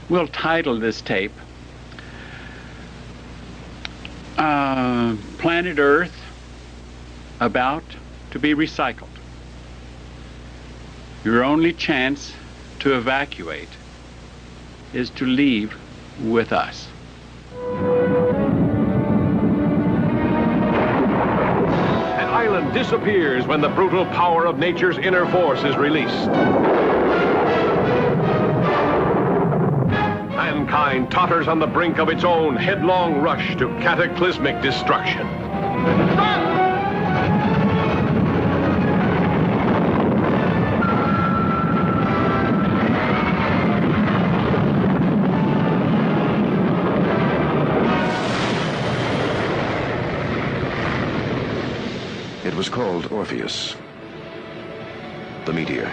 We'll title this tape Planet Earth About to be Recycled. Your only chance to evacuate is to leave with us. An island disappears when the brutal power of nature's inner force is released. Mankind totters on the brink of its own headlong rush to cataclysmic destruction. It was called Orpheus, the meteor.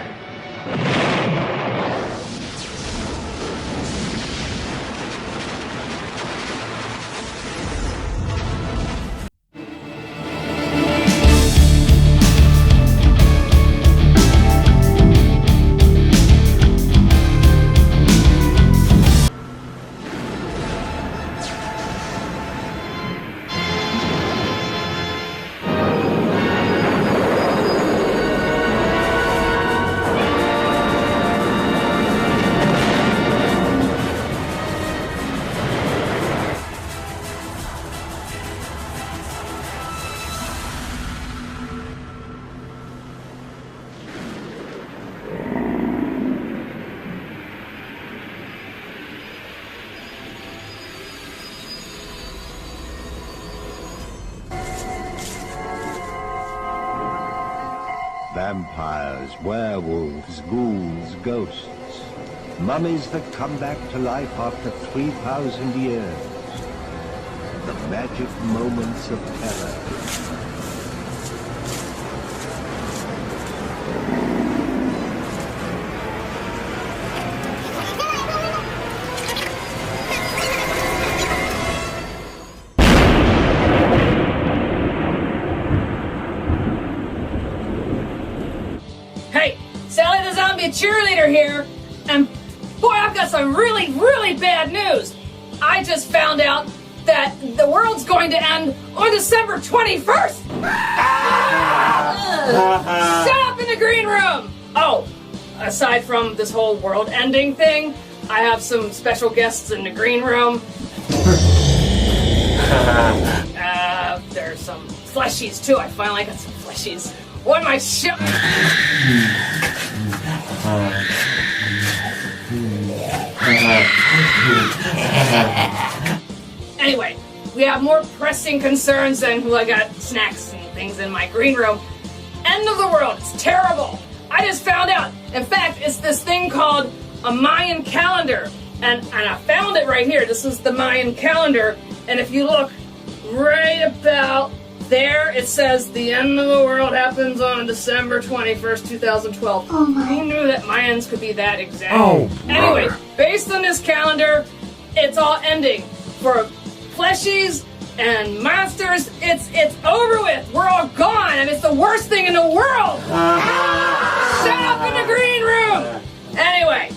Vampires, werewolves, ghouls, ghosts. Mummies that come back to life after 3,000 years. The magic moments of terror. Cheerleader here, and boy, I've got some really, really bad news. I just found out that the world's going to end on December 21st. Shut up in the green room. Oh, aside from this whole world ending thing, I have some special guests in the green room. There's some fleshies too. I finally got some fleshies. What am I Anyway, we have more pressing concerns than I got snacks and things in my green room. End of the world. It's terrible. I just found out. In fact, it's this thing called a Mayan calendar. And I found it right here. This is the Mayan calendar. And if you look right about there, it says the end of the world happens on December 21st, 2012. Oh my. Who knew that Mayans could be that exact? Oh, anyway, based on this calendar, it's all ending. For fleshies and monsters, it's over with. We're all gone, and it's the worst thing in the world. Shut up in the green room. Anyway,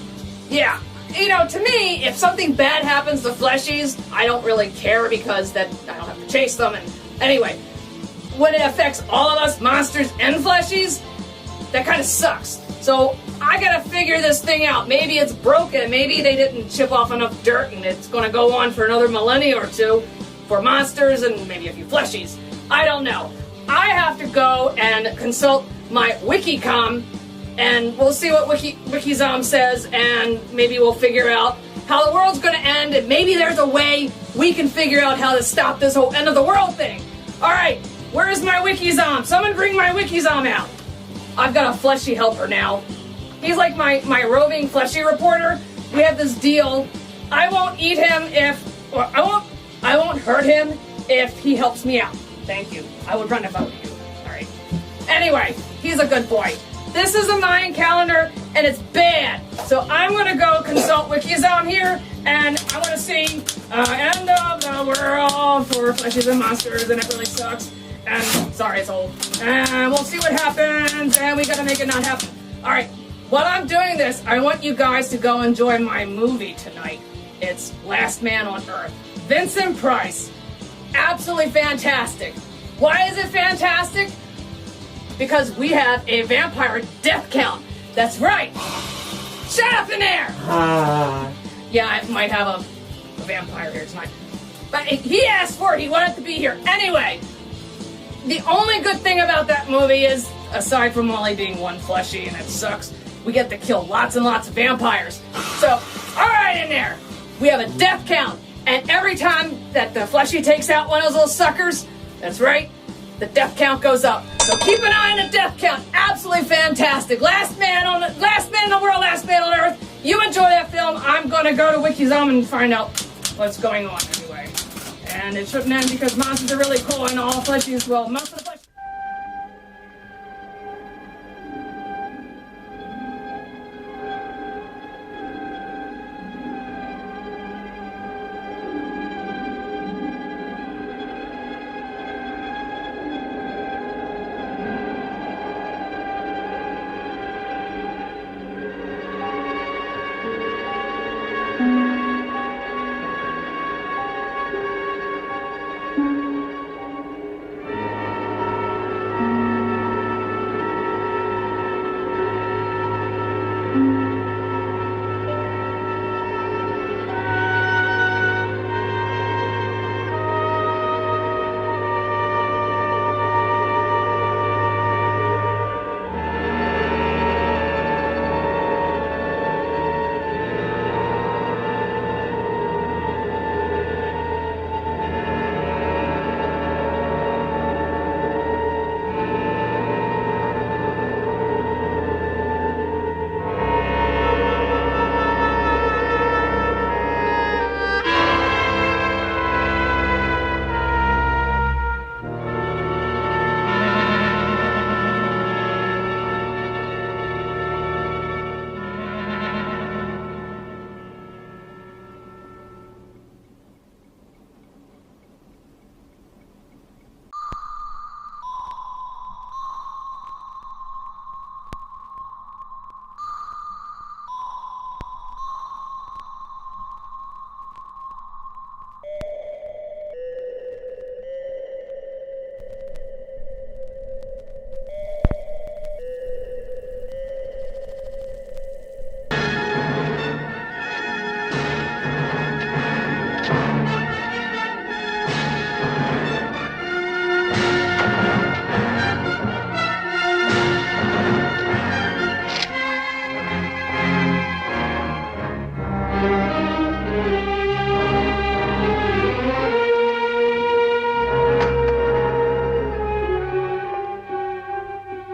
yeah. You know, to me, if something bad happens to fleshies, I don't really care because then I don't have to chase them. And anyway, when it affects all of us, monsters and fleshies, that kind of sucks. So I gotta figure this thing out. Maybe it's broken. Maybe they didn't chip off enough dirt and it's gonna go on for another millennia or two for monsters and maybe a few fleshies. I don't know. I have to go and consult my Wikicom, and we'll see what Wikizom says, and maybe we'll figure out how the world's gonna end, and maybe there's a way we can figure out how to stop this whole end of the world thing. All right. Where's my Wikizom? Someone bring my Wikizom out. I've got a fleshy helper now. He's like my roving fleshy reporter. We have this deal. I won't eat him I won't hurt him if he helps me out. Thank you. I would run if I were you. All right. Anyway, he's a good boy. This is a Mayan calendar, and it's bad. So I'm going to go consult Wikizom here, and I want to see end of the world for fleshies and monsters, and it really sucks. And sorry, it's old. And we'll see what happens, and we gotta make it not happen. All right, while I'm doing this, I want you guys to go enjoy my movie tonight. It's Last Man on Earth. Vincent Price. Absolutely fantastic. Why is it fantastic? Because we have a vampire death count. That's right. Shut up in there! Yeah, I might have a vampire here tonight. But he asked for it. He wanted to be here. Anyway, the only good thing about that movie is, aside from only being one fleshy and it sucks, we get to kill lots and lots of vampires. So, alright in there. We have a death count. And every time that the fleshy takes out one of those little suckers, that's right, the death count goes up. So keep an eye on the death count. Absolutely fantastic. Last man in the world, last man on earth. You enjoy that film. I'm gonna go to Wikizom and find out what's going on anyway. And it shouldn't end because monsters are really cool and all fleshies, well, most of the fleshies.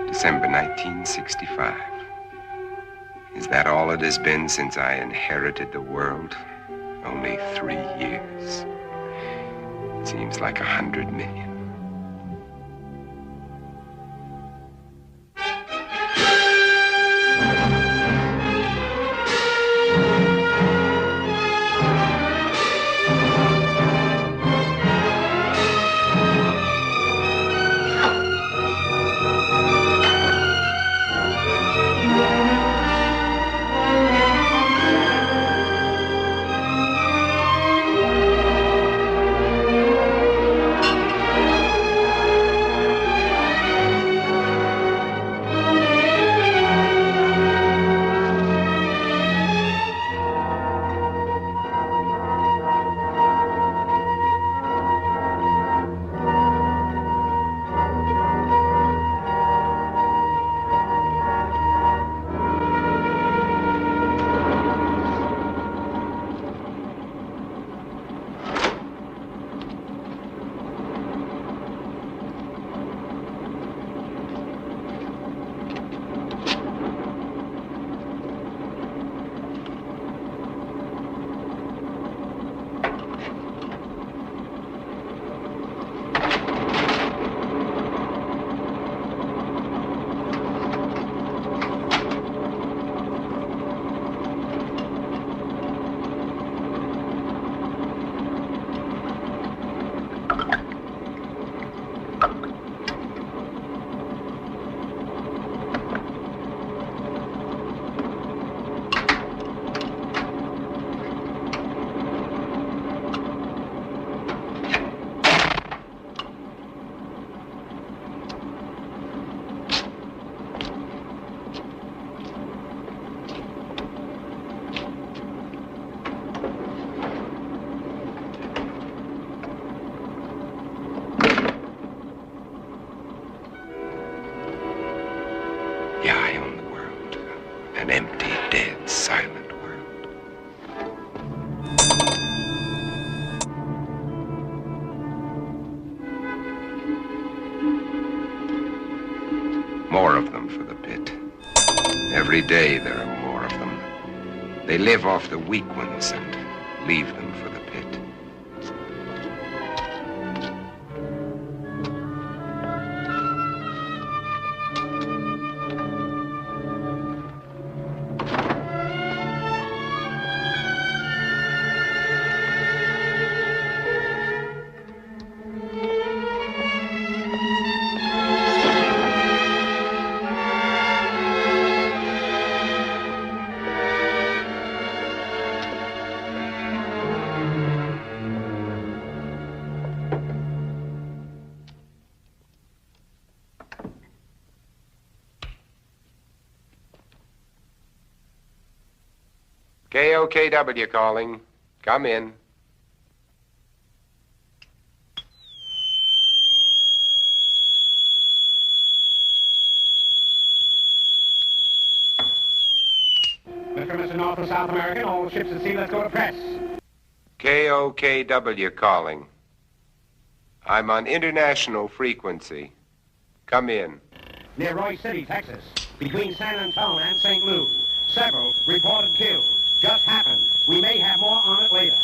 December 1965. Is that all it has been since I inherited the world? Only 3 years. It seems like 100 million. Every day there are more of them. They live off the weak ones and leave them for the pit. KOKW calling. Come in. Mr. North and South American, all ships at sea, let's go to press. KOKW calling. I'm on international frequency. Come in. Near Roy City, Texas, between San Antonio and St. Lou. Several reported killed. Just happened. We may have more on it later.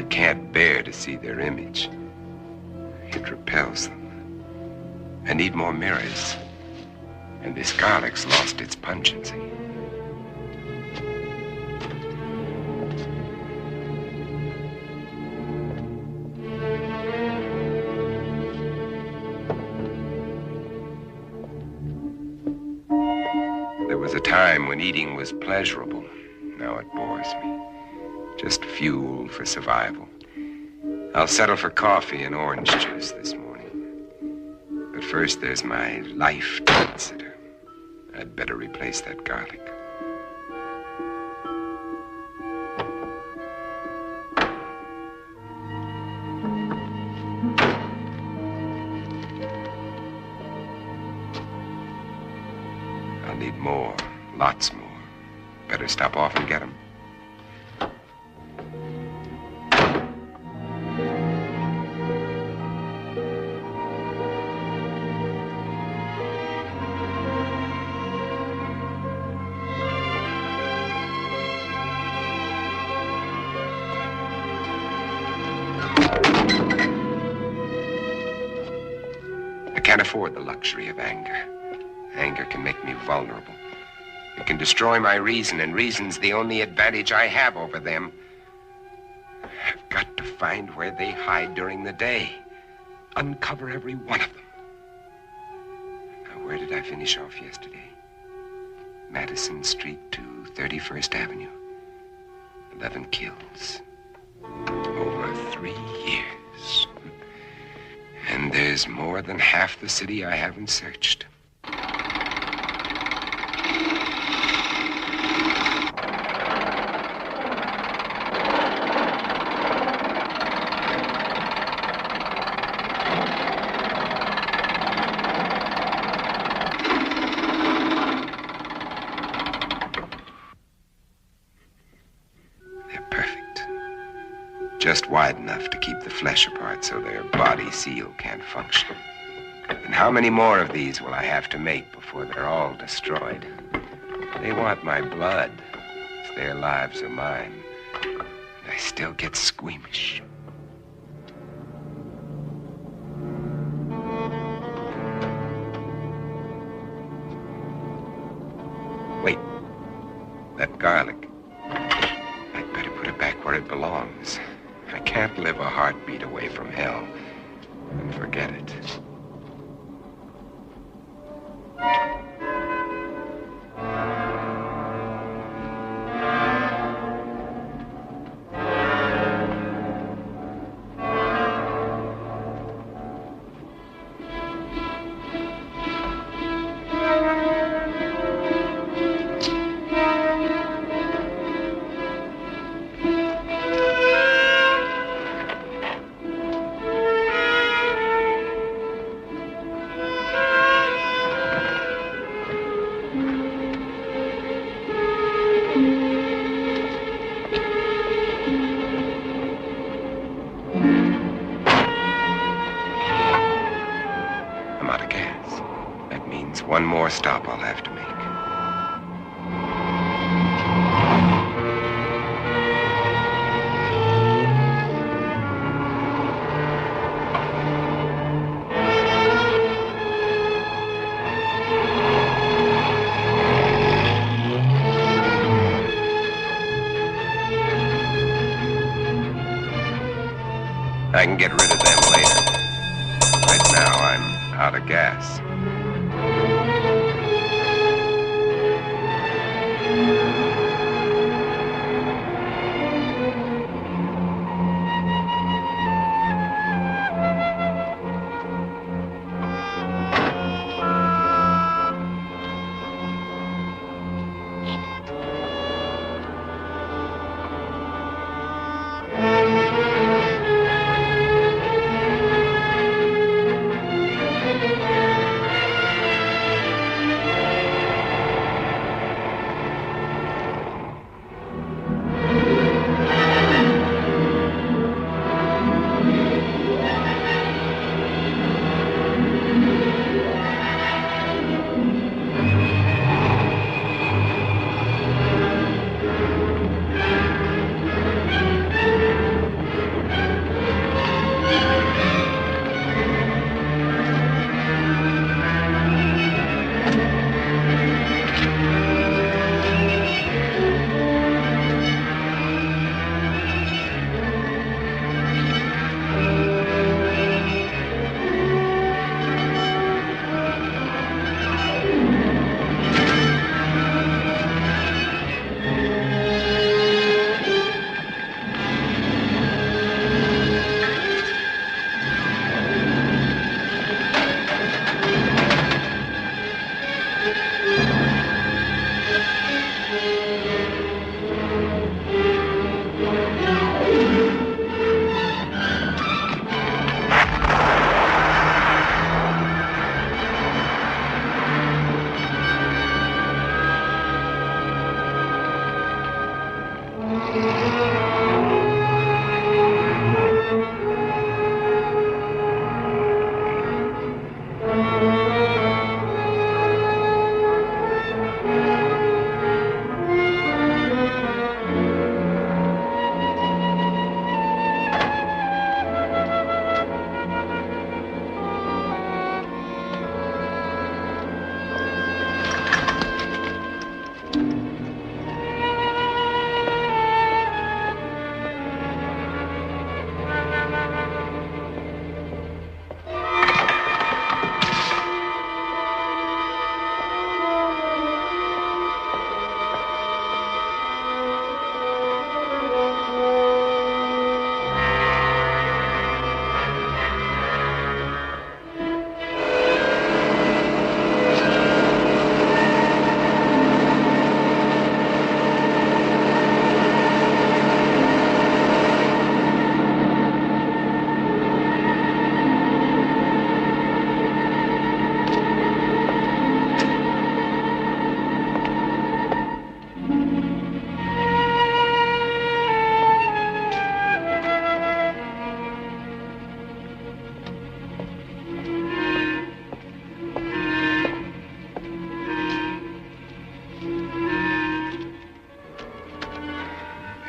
Can't bear to see their image. It repels them. I need more mirrors. And this garlic's lost its pungency. There was a time when eating was pleasurable. Now it bores me. Just fuel for survival. I'll settle for coffee and orange juice this morning. But first, there's my life to consider. I'd better replace that garlic. I'll need more, lots more. Better stop off and get them. I can't afford the luxury of anger. Anger can make me vulnerable. It can destroy my reason, and reason's the only advantage I have over them. I've got to find where they hide during the day. Uncover every one of them. Now, where did I finish off yesterday? Madison Street to 31st Avenue. 11 kills. Over 3 years. And there's more than half the city I haven't searched. Just wide enough to keep the flesh apart so their body seal can't function. And how many more of these will I have to make before they're all destroyed? They want my blood. It's their lives or mine. And I still get squeamish. Wait. That garlic. I'd better put it back where it belongs. I can't live a heartbeat away from hell and forget it. Just one more stop I'll have to make. I can get rid of them later. Right now, I'm out of gas.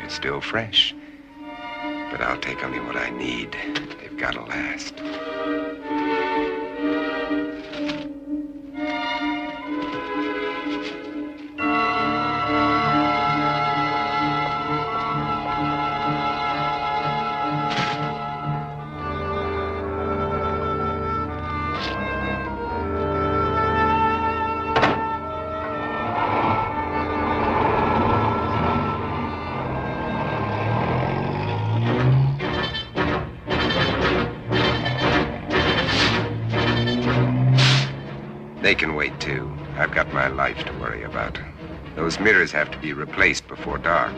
Still fresh. But I'll take only what I need. They've got to last. They can wait, too. I've got my life to worry about. Those mirrors have to be replaced before dark.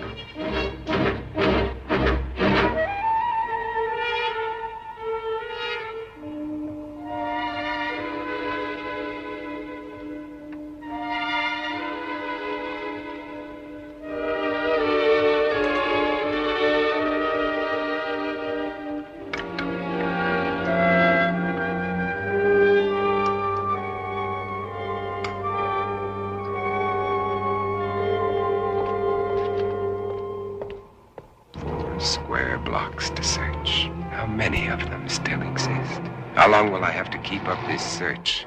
blocks to search. How many of them still exist? How long will I have to keep up this search?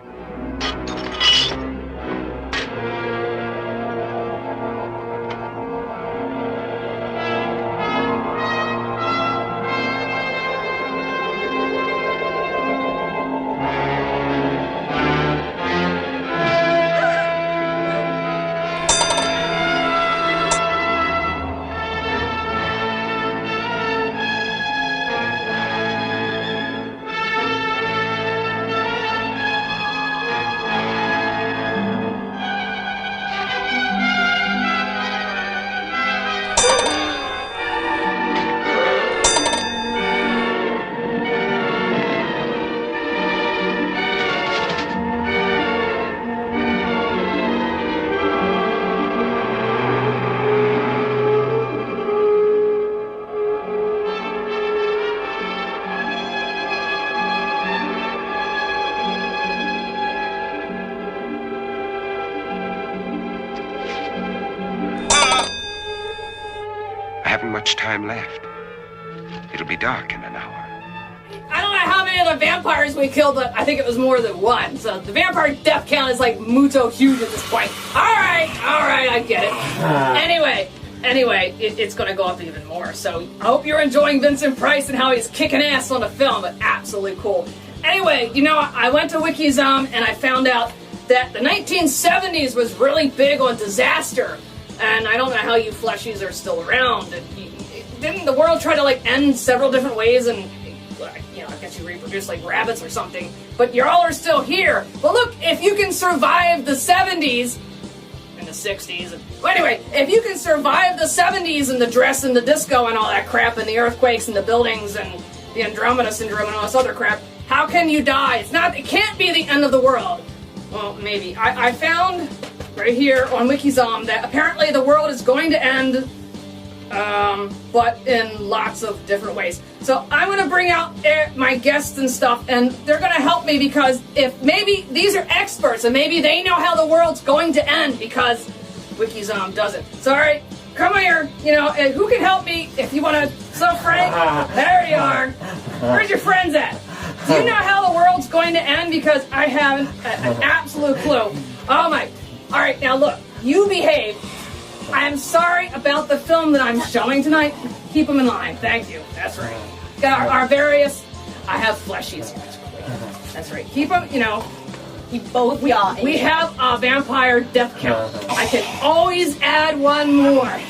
Much time left. It'll be dark in an hour. I don't know how many of the vampires we killed, but I think it was more than one. So the vampire death count is like mucho huge at this point. All right, I get it. Anyway, it's going to go up even more. So I hope you're enjoying Vincent Price and how he's kicking ass on the film. But absolutely cool. Anyway, you know, I went to Wikizom and I found out that the 1970s was really big on disaster. And I don't know how you fleshies are still around. Didn't the world try to like end several different ways and, you know, I guess you reproduce like rabbits or something, but you all are still here. Well, look, if you can survive the 70s and the 60s, well, anyway, if you can survive the 70s and the dress and the disco and all that crap and the earthquakes and the buildings and the Andromeda syndrome and all this other crap, how can you die? It can't be the end of the world. Well, maybe. I found right here on Wikizom that apparently the world is going to end, but in lots of different ways. So I'm going to bring out my guests and stuff, and they're going to help me because if maybe these are experts and maybe they know how the world's going to end because Wikizom doesn't. So, all right, come here. You know, who can help me if you want to? So, Frank, there you are. Where's your friends at? Do you know how the world's going to end? Because I haven't an absolute clue. Oh, my. All right, now look, you behave. I am sorry about the film that I'm showing tonight. Keep them in line. Thank you. That's right. Got our various. I have fleshies. That's right. Keep them. You know. We have a vampire death count. I can always add one more.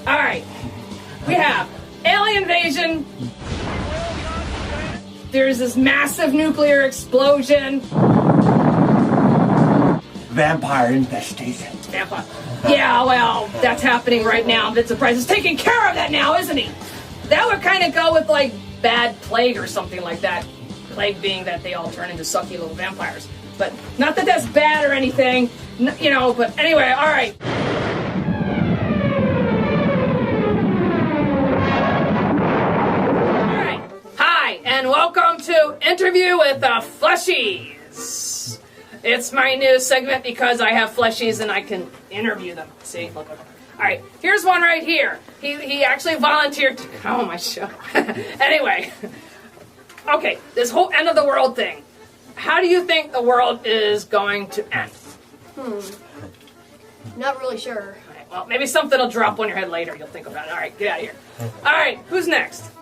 All right. We have alien invasion. There's this massive nuclear explosion. Vampire infestation. Vampire. Yeah, well, that's happening right now. Vincent Price is taking care of that now, isn't he? That would kind of go with, like, bad plague or something like that. Plague being that they all turn into sucky little vampires. But not that that's bad or anything, you know, but anyway, all right. All right. Hi, and welcome to Interview with the Fleshies. It's my new segment because I have fleshies and I can interview them. See? Look. All right, here's one right here. He actually volunteered to come on my show. Anyway, okay, this whole end of the world thing. How do you think the world is going to end? Not really sure. All right, well, maybe something will drop on your head later. You'll think about it. All right, get out of here. All right, who's next?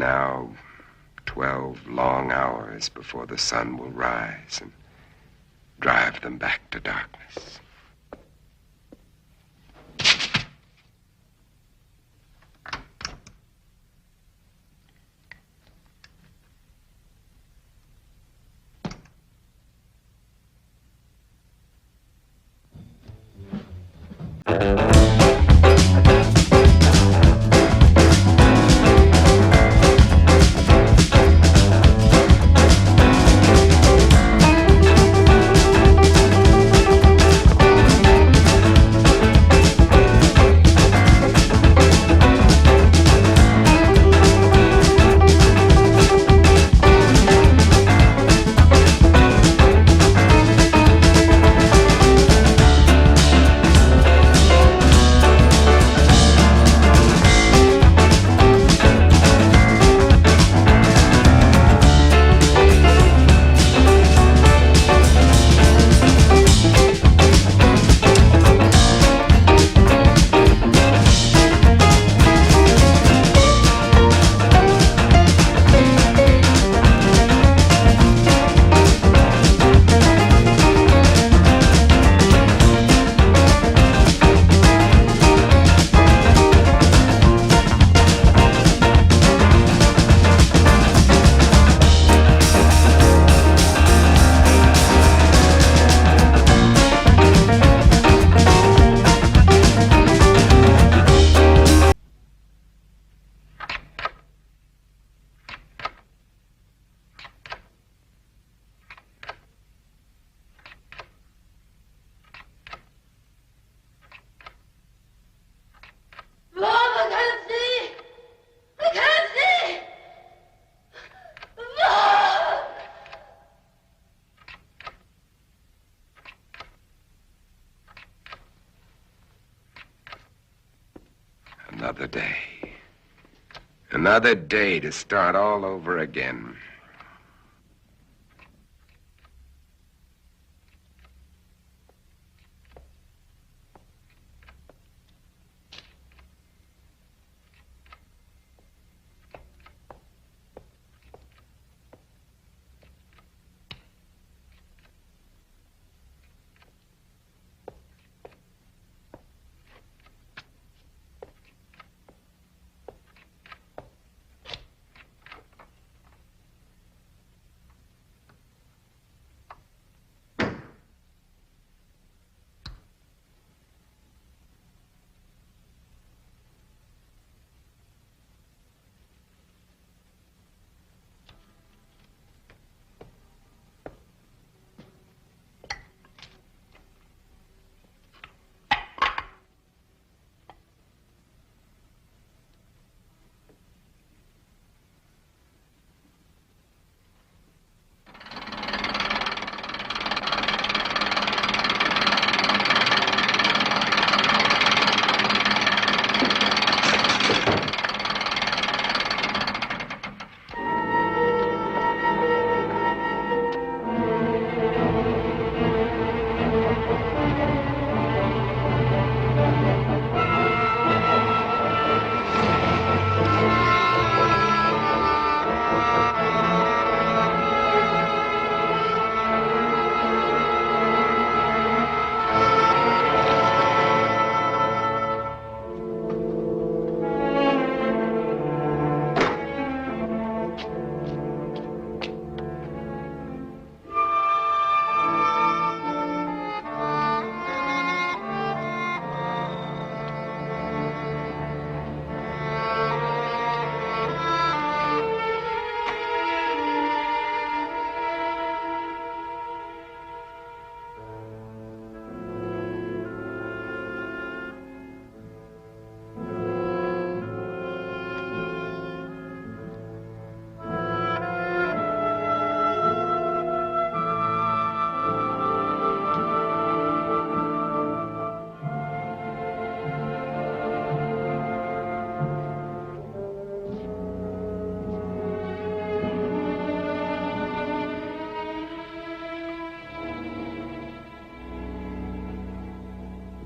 now 12 long hours before the sun will rise and drive them back to darkness. Another day. Another day to start all over again.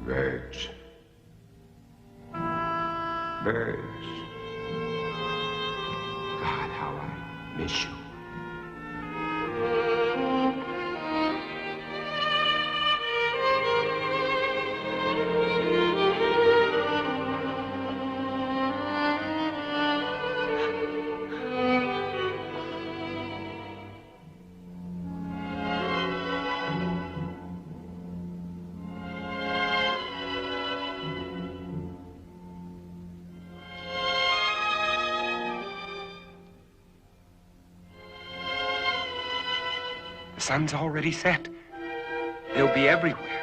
Birds. Birds. miss you. The sun's already set. They'll be everywhere.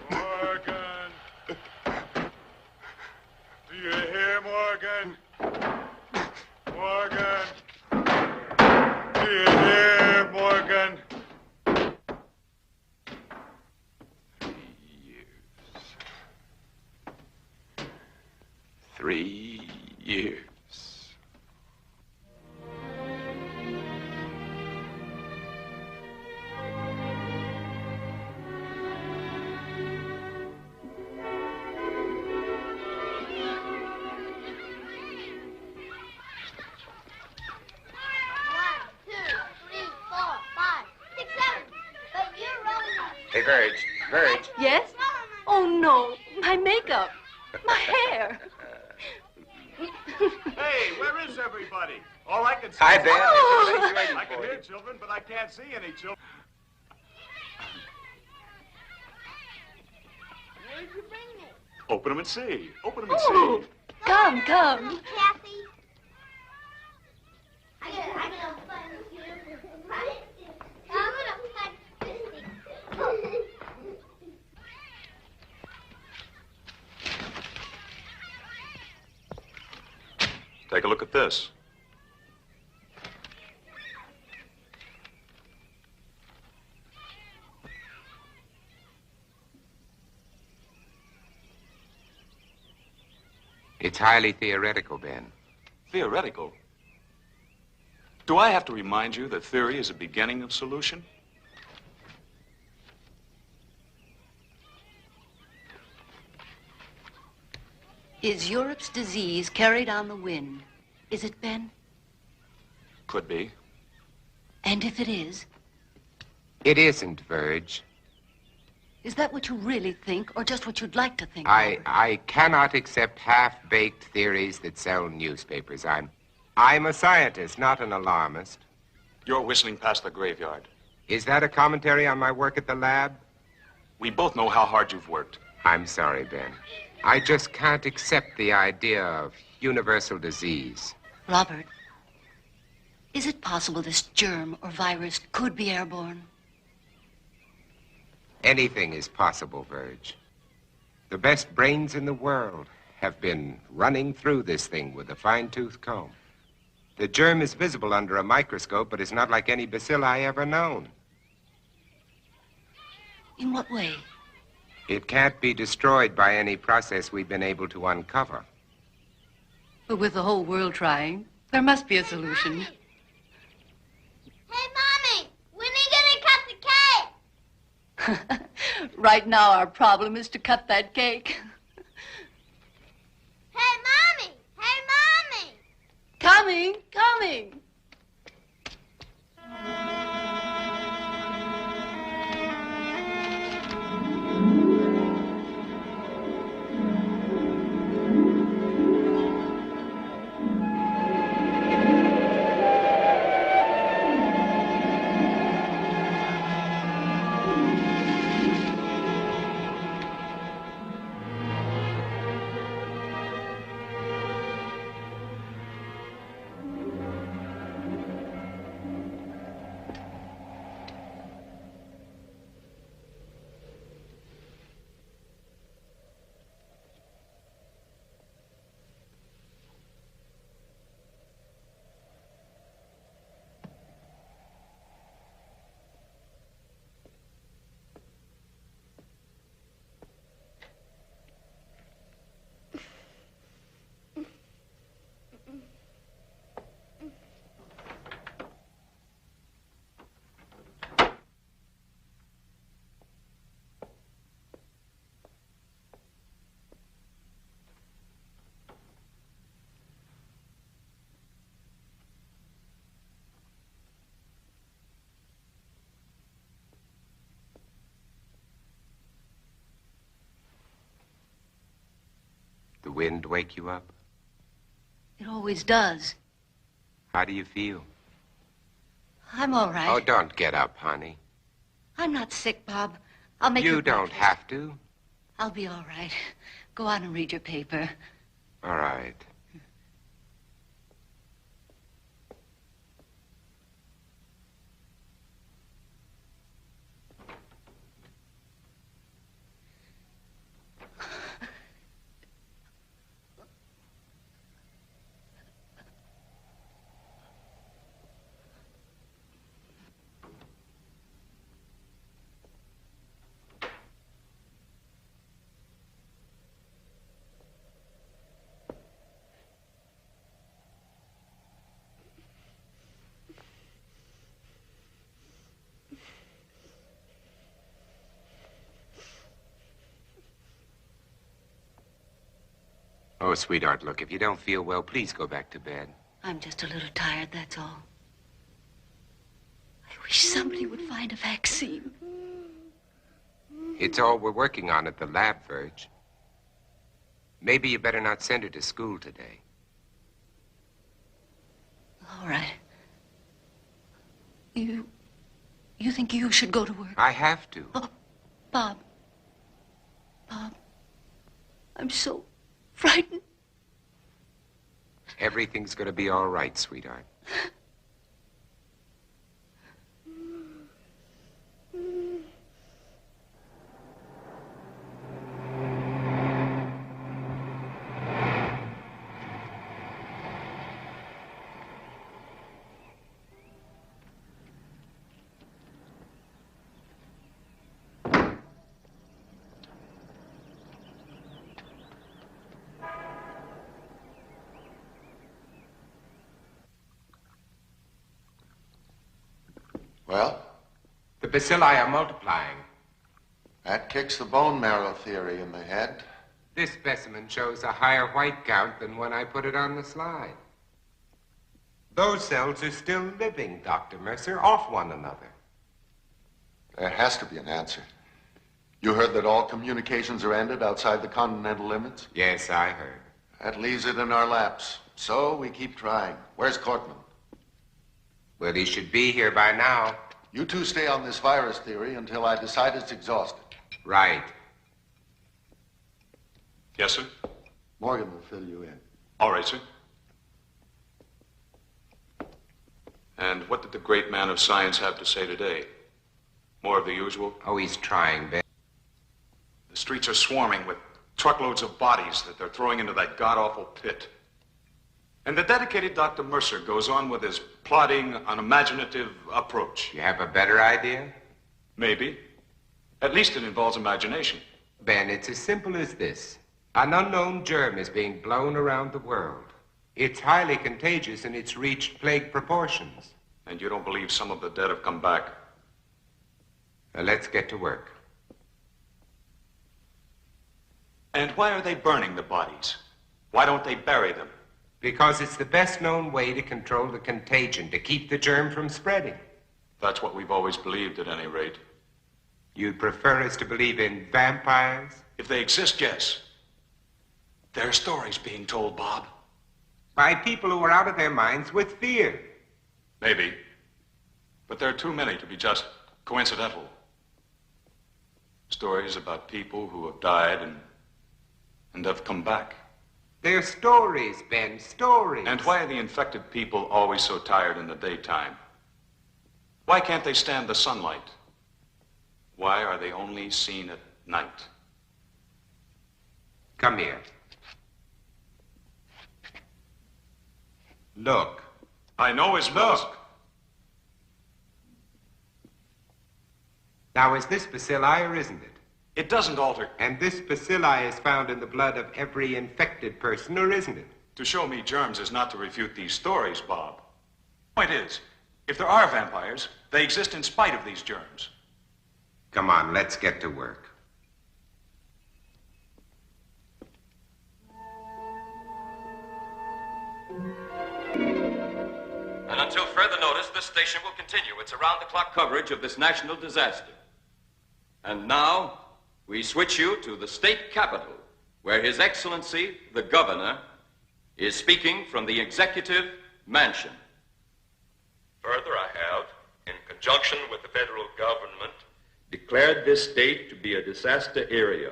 Morgan! Do you hear, Morgan? Morgan! Do you hear, Morgan? 3 years. Hey, Verge. Yes? Oh, no. My makeup. My hair. Hey, where is everybody? All I can see Hi, is... Ben. Oh. I can hear children, but I can't see any children. Where'd you bring me? Open them and see. Open them and Oh. see. Come. Kathy. I gotta find you. I'm gonna find this. Take a look at this. It's highly theoretical, Ben. Theoretical? Do I have to remind you that theory is a beginning of solution? Is Europe's disease carried on the wind? Is it, Ben? Could be. And if it is, It isn't, Verge. is that what you really think, or just what you'd like to think? I cannot accept half-baked theories that sell newspapers. I'm a scientist, not an alarmist. You're whistling past the graveyard. Is that a commentary on my work at the lab? We both know how hard you've worked. I'm sorry, Ben. I just can't accept the idea of universal disease. Robert, is it possible this germ or virus could be airborne? Anything is possible, Verge. The best brains in the world have been running through this thing with a fine-tooth comb. The germ is visible under a microscope, but it's not like any bacilli ever known. In what way? It can't be destroyed by any process we've been able to uncover. But with the whole world trying, there must be a solution. Hey, Mommy! When are you gonna cut the cake? Right now, our problem is to cut that cake. Hey, Mommy! Hey, Mommy! Coming. The wind wake you up? It always does. How do you feel? I'm all right. Oh, don't get up, honey. I'm not sick, Bob. I'll make You don't have to. I'll be all right. Go on and read your paper. All right. Oh, sweetheart, look, if you don't feel well, please go back to bed. I'm just a little tired, that's all. I wish somebody would find a vaccine. It's all we're working on at the lab, Virg. Maybe you better not send her to school today. All right. You think you should go to work? I have to. Oh, Bob. Bob. I'm so frightened. Everything's gonna be all right, sweetheart. Well? The bacilli are multiplying. That kicks the bone marrow theory in the head. This specimen shows a higher white count than when I put it on the slide. Those cells are still living, Dr. Mercer, off one another. There has to be an answer. You heard that all communications are ended outside the continental limits? Yes, I heard. That leaves it in our laps. So we keep trying. Where's Cortman? Well, he should be here by now. You two stay on this virus theory until I decide it's exhausted. Right. Yes, sir? Morgan will fill you in. All right, sir. And what did the great man of science have to say today? More of the usual? Oh, he's trying, Ben. The streets are swarming with truckloads of bodies that they're throwing into that god-awful pit. And the dedicated Dr. Mercer goes on with his plodding, unimaginative approach. You have a better idea? Maybe. At least it involves imagination. Ben, it's as simple as this. An unknown germ is being blown around the world. It's highly contagious and it's reached plague proportions. And you don't believe some of the dead have come back? Now, let's get to work. And why are they burning the bodies? Why don't they bury them? Because it's the best known way to control the contagion, to keep the germ from spreading. That's what we've always believed, at any rate. You'd prefer us to believe in vampires? If they exist, yes. There are stories being told, Bob. By people who are out of their minds with fear. Maybe. But there are too many to be just coincidental. Stories about people who have died and have come back. They're stories, Ben, stories. And why are the infected people always so tired in the daytime? Why can't they stand the sunlight? Why are they only seen at night? Come here. Look. I know his look. Now, is this bacilli or isn't it? It doesn't alter. And this bacilli is found in the blood of every infected person, or isn't it? To show me germs is not to refute these stories, Bob. Point is, if there are vampires, they exist in spite of these germs. Come on, let's get to work. And until further notice, this station will continue its around-the-clock coverage of this national disaster. And now, we switch you to the state capitol, where His Excellency, the Governor, is speaking from the Executive Mansion. Further, I have, in conjunction with the federal government, declared this state to be a disaster area.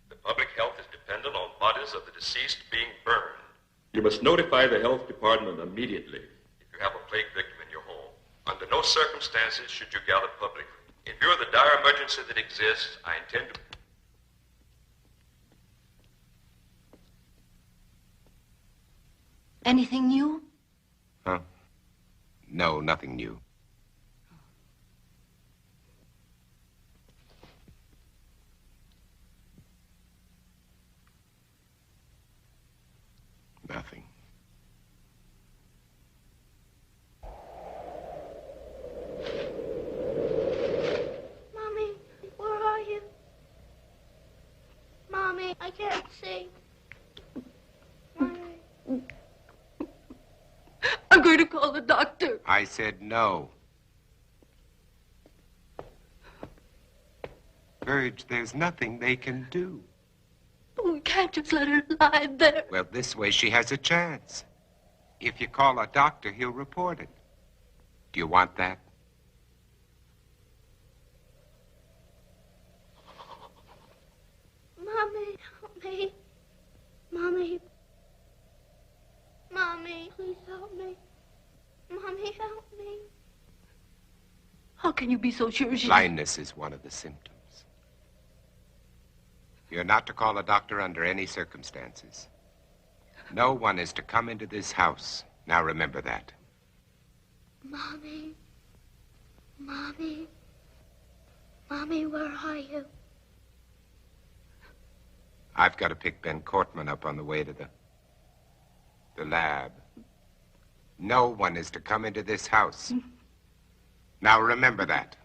The public health is dependent on bodies of the deceased being burned. You must notify the health department immediately if you have a plague victim in your home. Under no circumstances should you gather publicly. In view of the dire emergency that exists, I intend to... Anything new? Huh? No, nothing new. Nothing. Mommy, where are you? Mommy, I can't see. Mommy. I'm going to call the doctor. I said no. Virg, there's nothing they can do. But we can't just let her lie there. Well, this way she has a chance. If you call a doctor, he'll report it. Do you want that? Mommy, help me. Mommy. Mommy, please help me. Mommy, help me. How can you be so sure she... Blindness is one of the symptoms. You're not to call a doctor under any circumstances. No one is to come into this house. Now remember that. Mommy. Mommy. Mommy, where are you? I've got to pick Ben Cortman up on the way to the lab. No one is to come into this house. Now remember that.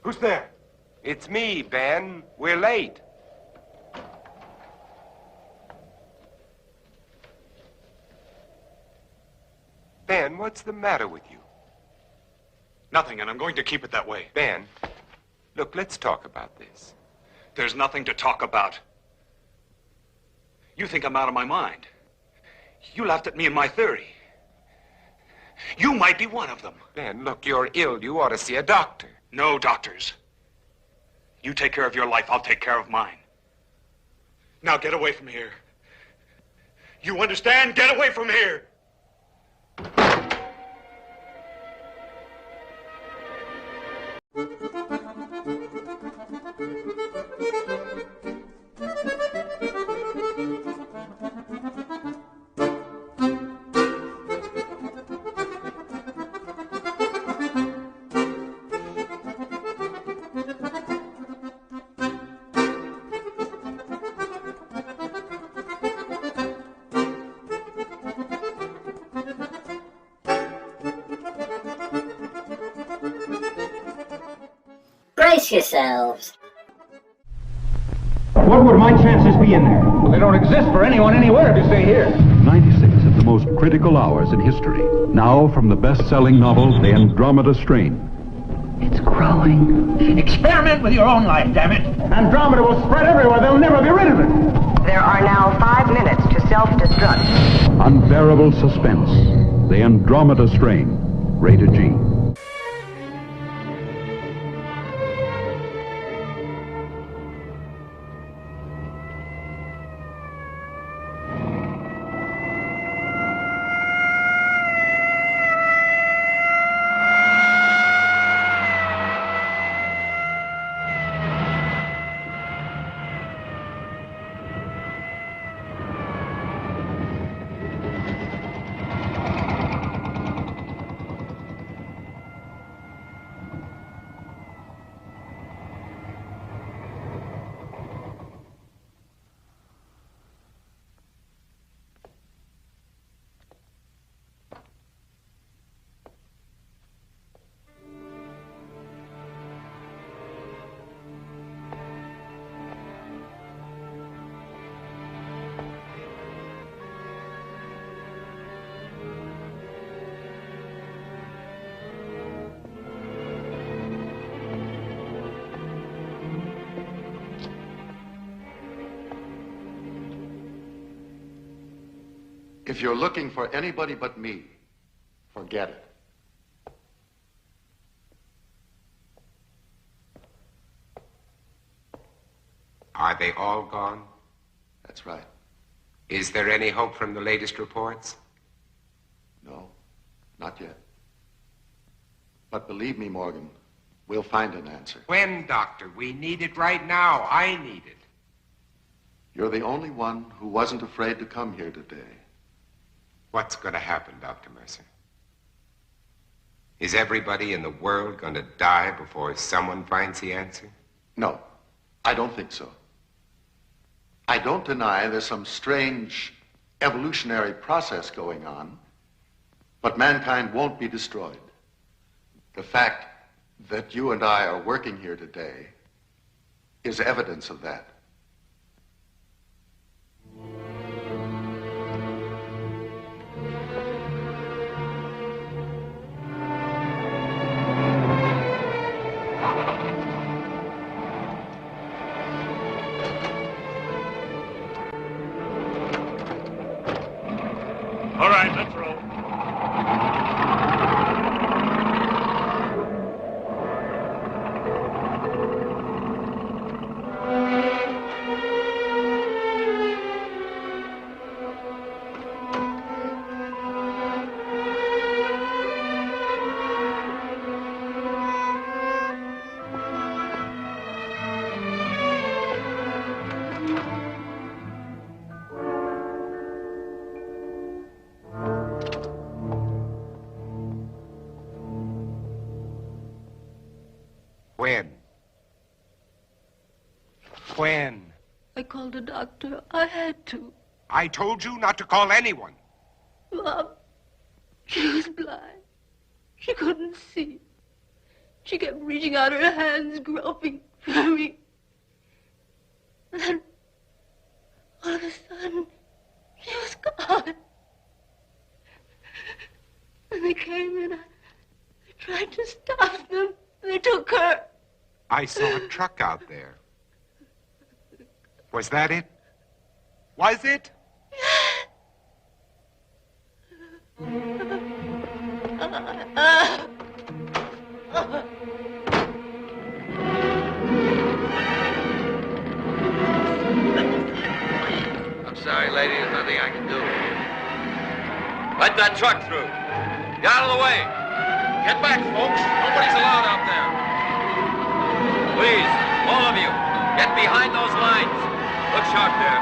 Who's there? It's me, Ben. We're late. Ben, what's the matter with you? Nothing, and I'm going to keep it that way. Ben, look, let's talk about this. There's nothing to talk about. You think I'm out of my mind. You laughed at me and my theory. You might be one of them. Ben, look, you're ill. You ought to see a doctor. No doctors. You take care of your life, I'll take care of mine. Now get away from here. You understand? Get away from here! Brace yourselves. What would my chances be in there? Well, they don't exist for anyone anywhere if you stay here. 96 of the most critical hours in history. Now from the best-selling novel, The Andromeda Strain. It's growing. Experiment with your own life, damn it. Andromeda will spread everywhere. They'll never be rid of it. There are now 5 minutes to self-destruct. Unbearable suspense. The Andromeda Strain. Rated G. If you're looking for anybody but me, forget it. Are they all gone? That's right. Is there any hope from the latest reports? No, not yet. But believe me, Morgan, we'll find an answer. When, Doctor? We need it right now. I need it. You're the only one who wasn't afraid to come here today. What's going to happen, Dr. Mercer? Is everybody in the world going to die before someone finds the answer? No, I don't think so. I don't deny there's some strange evolutionary process going on, but mankind won't be destroyed. The fact that you and I are working here today is evidence of that. All right, let's roll. When? I called a doctor. I had to. I told you not to call anyone. Mom, she was blind. She couldn't see. She kept reaching out her hands, groping for me. And then, all of a sudden, she was gone. And they came and I tried to stop them. They took her. I saw a truck out there. Was that it? Was it? I'm sorry, lady. There's nothing I can do. Let that truck through. Get out of the way. Get back, folks. Nobody's allowed out there. Please, all of you, get behind those lines. Look sharp there.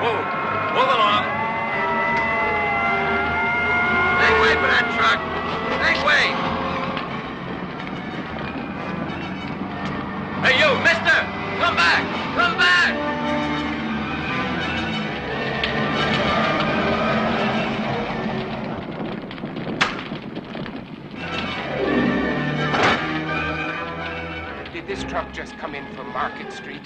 Move. Move along. Make way for that truck. Make way. Hey, you, mister! Come back! Come back! Did this truck just come in from Market Street?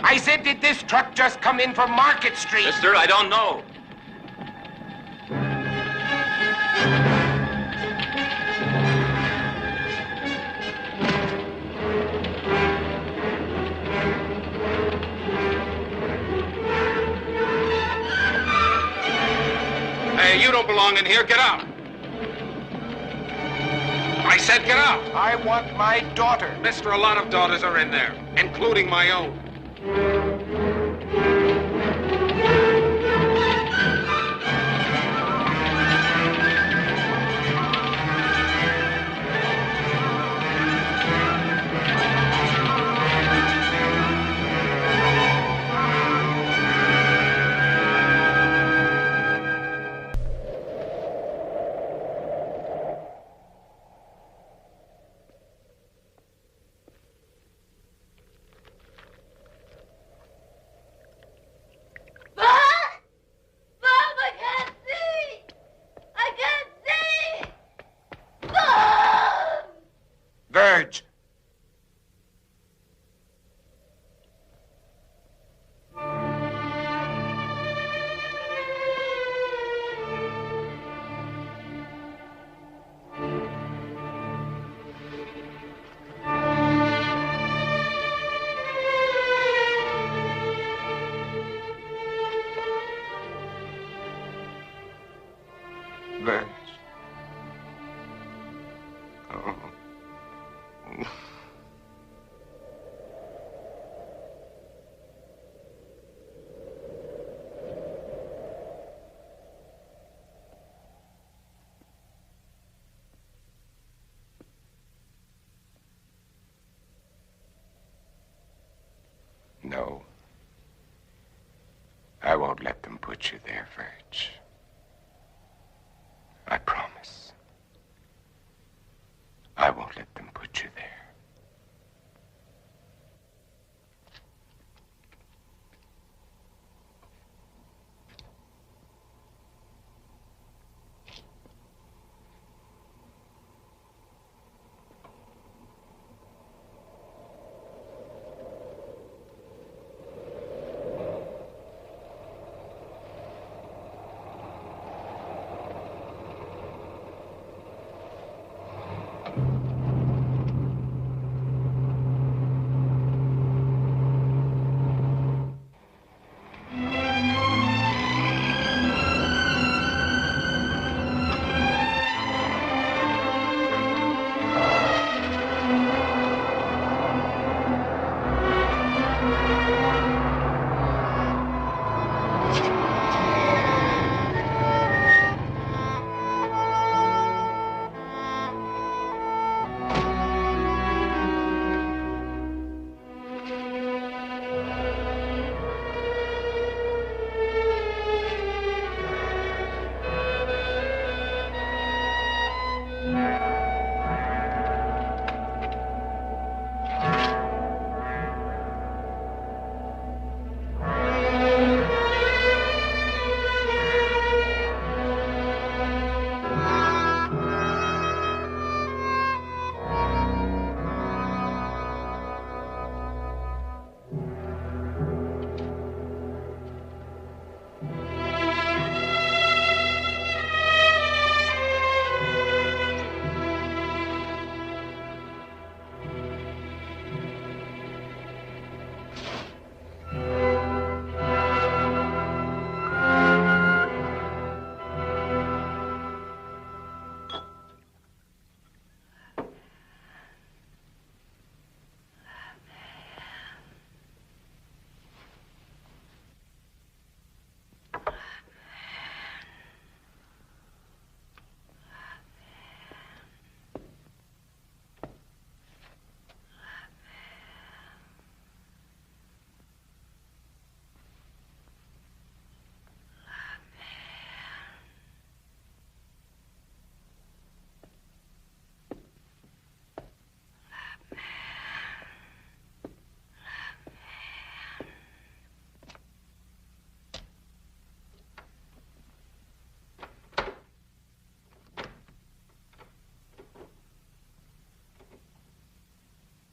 I said, did this truck just come in from Market Street? Mister, I don't know. Hey, you don't belong in here. Get out. I said get out. I want my daughter. Mister, a lot of daughters are in there, including my own. Birch. Oh. No. I won't let them put you there, Virch. I promise. I won't let them put you there.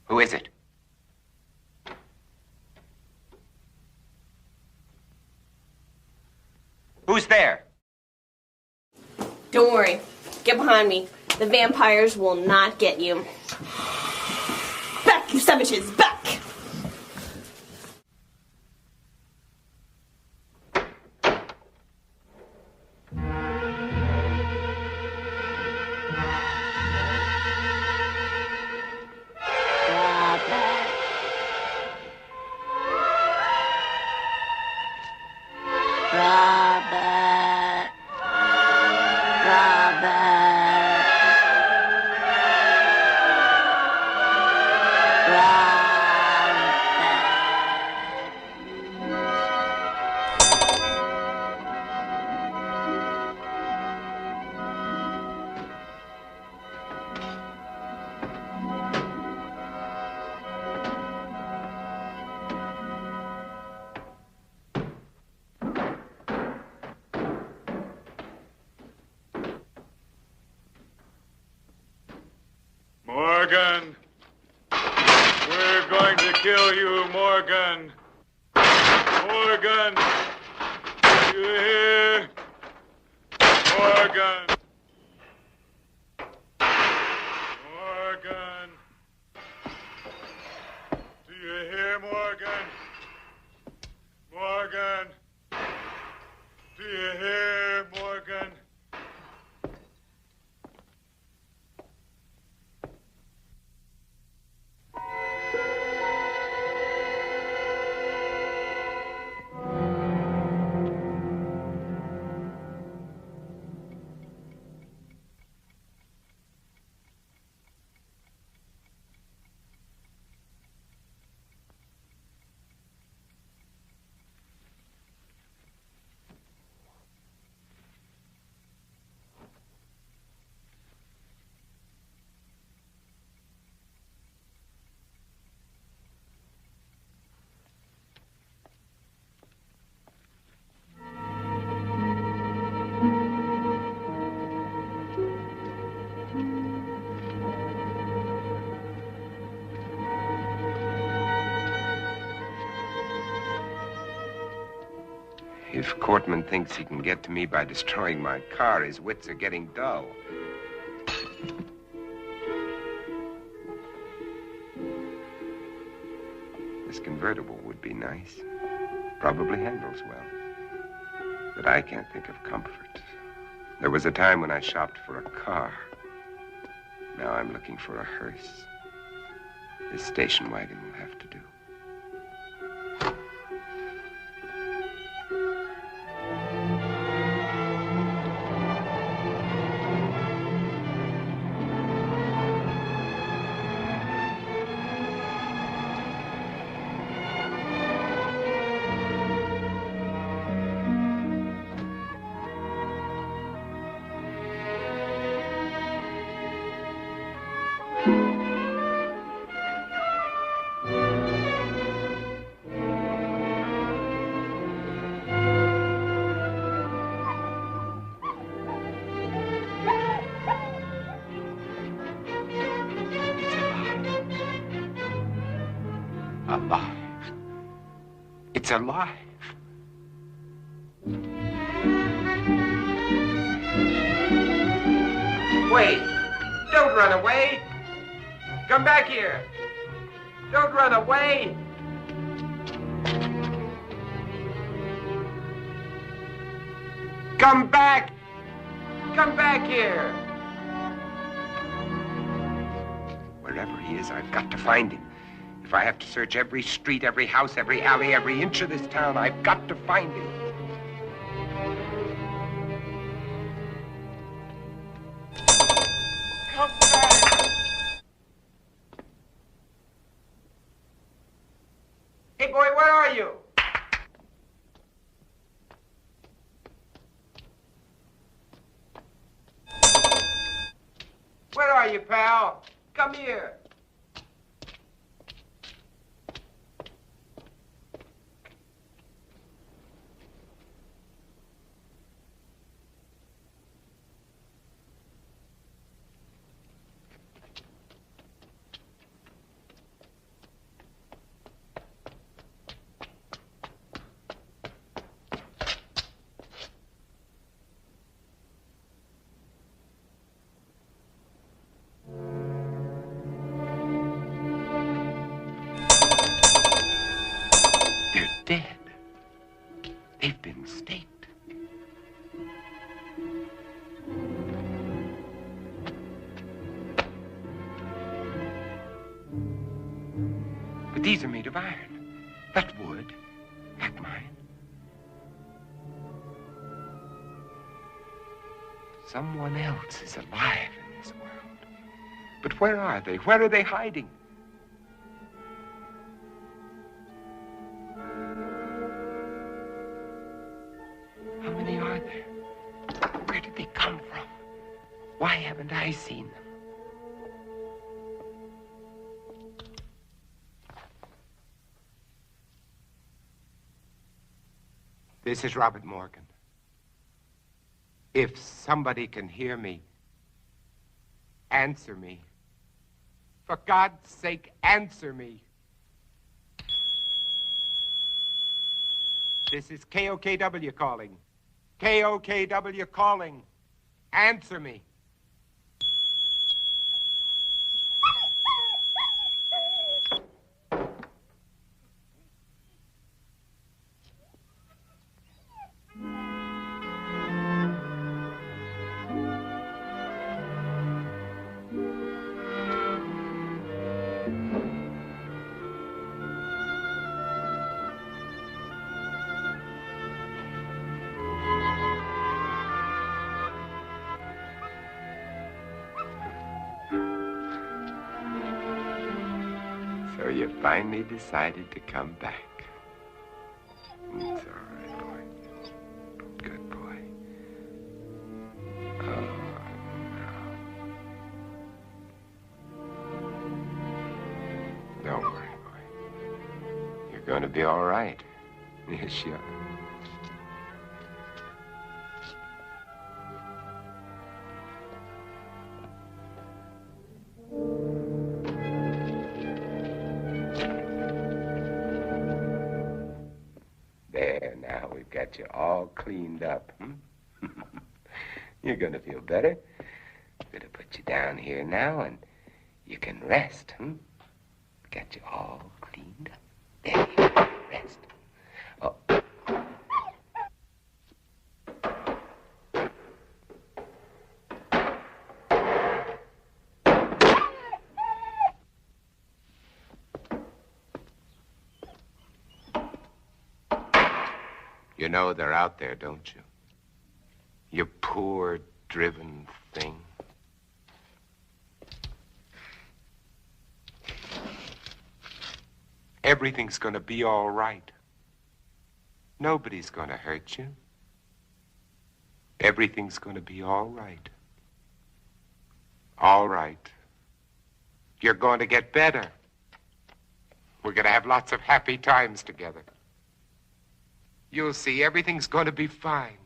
Who is it? Who's there? Don't worry. Get behind me. The vampires will not get you. Back, you savages! Back! Morgan! We're going to kill you, Morgan! Morgan! You hear? Morgan! Morgan! Do you hear, Morgan? Morgan! Do you hear, Morgan? If Cortman thinks he can get to me by destroying my car, his wits are getting dull. This convertible would be nice. Probably handles well. But I can't think of comfort. There was a time when I shopped for a car. Now I'm looking for a hearse. This station wagon will have to do. Alive. It's alive. Wait! Don't run away! Come back here! Don't run away! Come back! Come back here! Wherever he is, I've got to find him. If I have to search every street, every house, every alley, every inch of this town, I've got to find him. Come back! Hey, boy, where are you? Where are you, pal? Come here. Dead. They've been staked. But these are made of iron. That wood, that mine. Someone else is alive in this world. But where are they? Where are they hiding? Where did they come from? Why haven't I seen them? This is Robert Morgan. If somebody can hear me, answer me. For God's sake, answer me. This is KOKW calling. KOKW calling. Answer me. So you finally decided to come back. It's all right, boy. Good boy. Oh, no. Don't worry, boy. You're going to be all right. Yes, you are. Got you all cleaned up, You're gonna feel better. I'm gonna put you down here now, and you can rest, Got you all cleaned up. There you go. Rest. Oh. You know they're out there, don't you? You poor, driven thing. Everything's gonna be all right. Nobody's gonna hurt you. Everything's gonna be all right. All right. You're going to get better. We're gonna have lots of happy times together. You'll see, everything's going to be fine.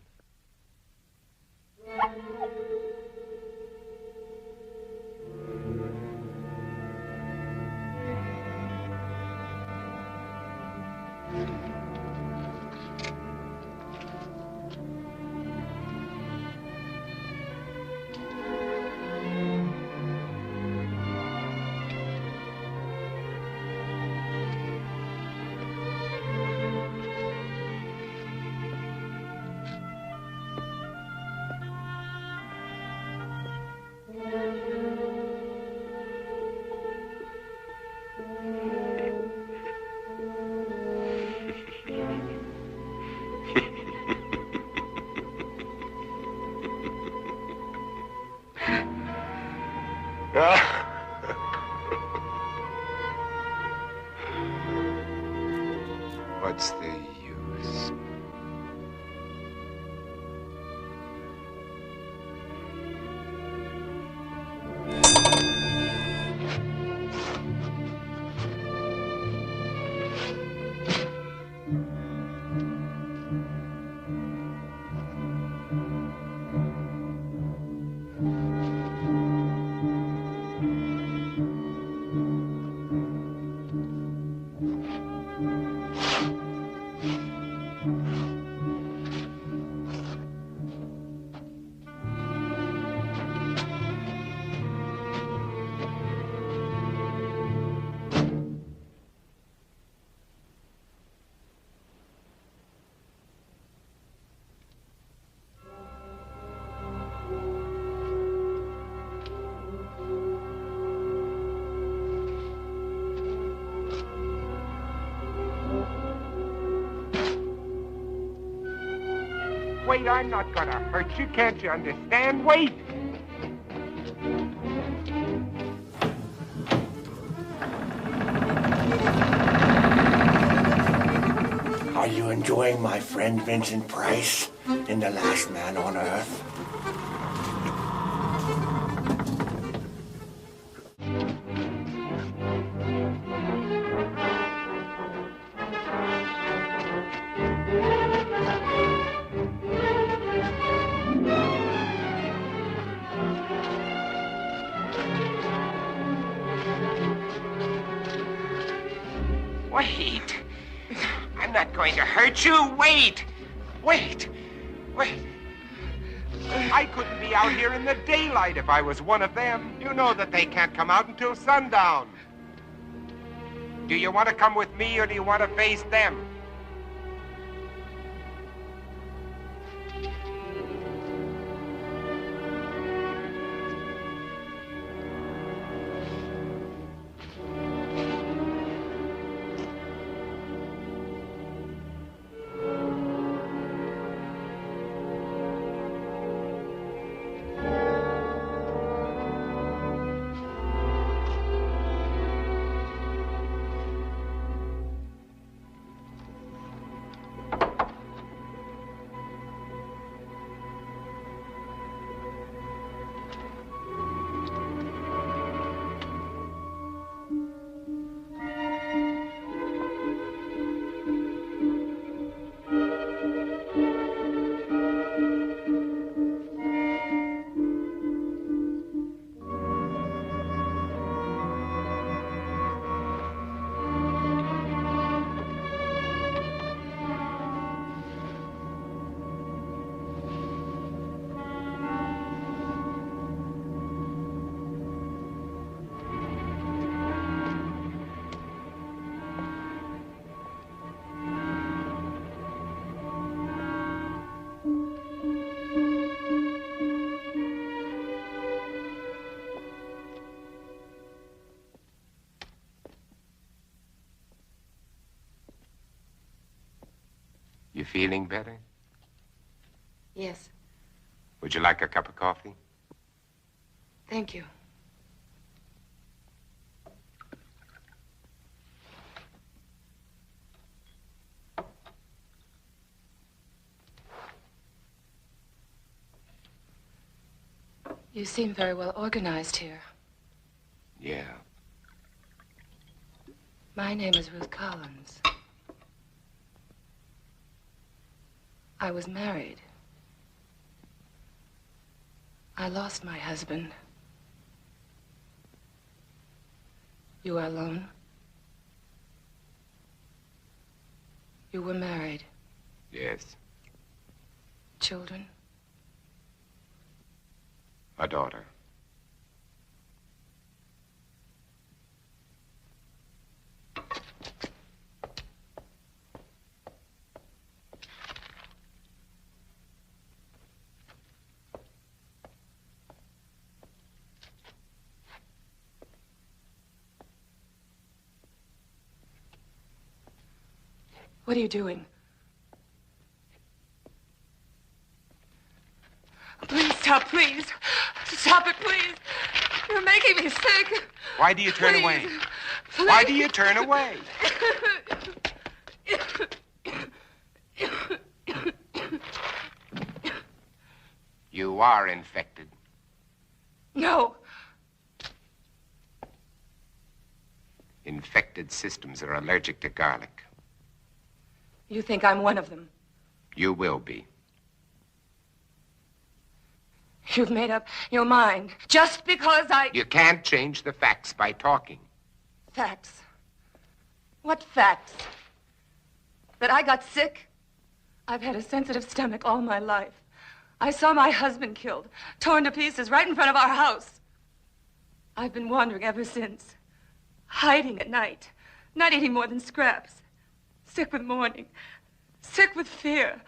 What's the use? Wait, I'm not gonna hurt you. Can't you understand? Wait! Are you enjoying my friend Vincent Price in The Last Man on Earth? Wait! I'm not going to hurt you. Wait! Wait! Wait! I couldn't be out here in the daylight if I was one of them. You know that they can't come out until sundown. Do you want to come with me or do you want to face them? feeling better? Yes, Would you like a cup of coffee? thank you. You seem very well organized here. Yeah. My name is Ruth Collins. I was married. I lost my husband. You are alone? You were married. Yes. Children? A daughter. What are you doing? Please stop, please. Stop it, please. You're making me sick. Why do you turn Please. away? Please. Why do you turn away? You are infected. No. Infected systems are allergic to garlic. You think I'm one of them? You will be. You've made up your mind just because I... You can't change the facts by talking. Facts? What facts? That I got sick? I've had a sensitive stomach all my life. I saw my husband killed, torn to pieces right in front of our house. I've been wandering ever since, hiding at night, not eating more than scraps, sick with mourning, sick with fear,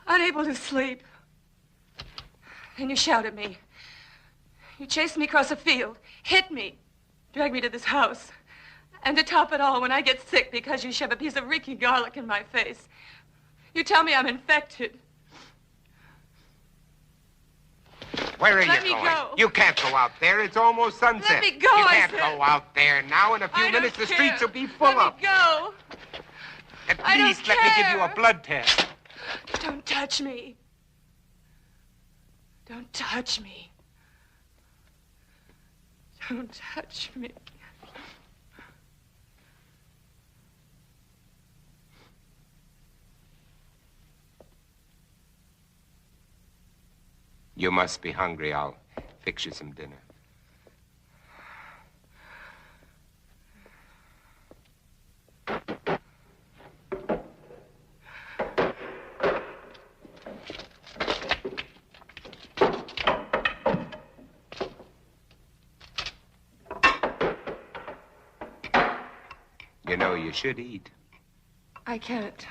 unable to sleep. And you shout at me. You chased me across a field, hit me, dragged me to this house. And to top it all, when I get sick because you shove a piece of reeking garlic in my face, you tell me I'm infected. Where are Let you me going? go. You can't go out there. It's almost sunset. Let me go, You I can't said. go out there now. In a few I don't minutes, the care. streets will be full Let up. me go. At I don't least let me give you a care. blood test. Don't touch me. Don't touch me. Don't touch me. You must be hungry. I'll fix you some dinner. You know, you should eat. I can't.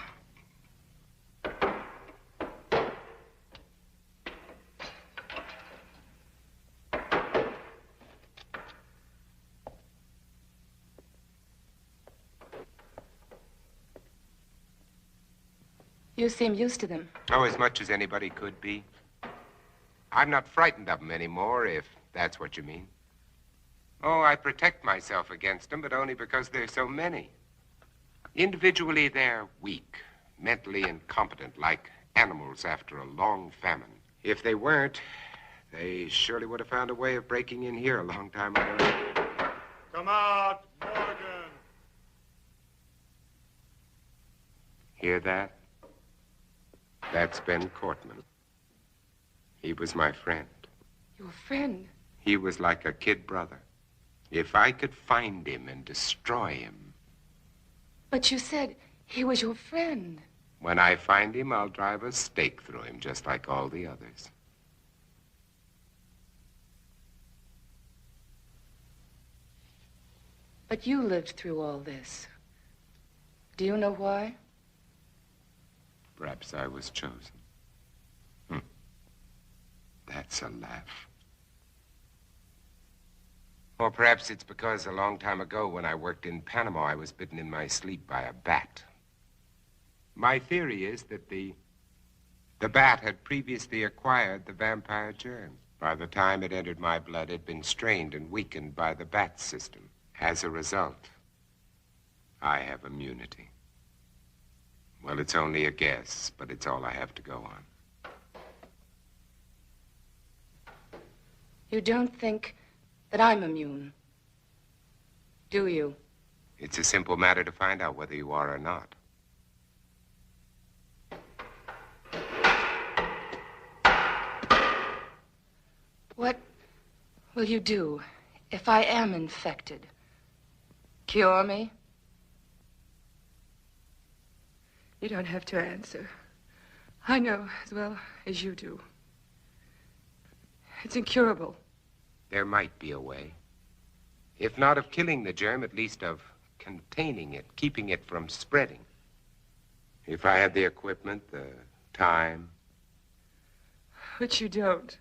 You seem used to them. Oh, as much as anybody could be. I'm not frightened of them anymore, if that's what you mean. Oh, I protect myself against them, but only because there's so many. Individually, they're weak, mentally incompetent, like animals after a long famine. If they weren't, they surely would have found a way of breaking in here a long time ago. Come out, Morgan. Hear that? That's Ben Cortman. He was my friend. Your friend? He was like a kid brother. If I could find him and destroy him. But you said he was your friend. When I find him, I'll drive a stake through him, just like all the others. But you lived through all this. Do you know why? Perhaps I was chosen. That's a laugh. Or perhaps it's because a long time ago when I worked in Panama, I was bitten in my sleep by a bat. My theory is that the bat had previously acquired the vampire germ. By the time it entered my blood, it had been strained and weakened by the bat system. As a result, I have immunity. Well, it's only a guess, but it's all I have to go on. You don't think that I'm immune, do you? It's a simple matter to find out whether you are or not. What will you do if I am infected? Cure me? You don't have to answer. I know as well as you do. It's incurable. There might be a way. If not of killing the germ, at least of containing it, keeping it from spreading. If I had the equipment, the time. Which you don't.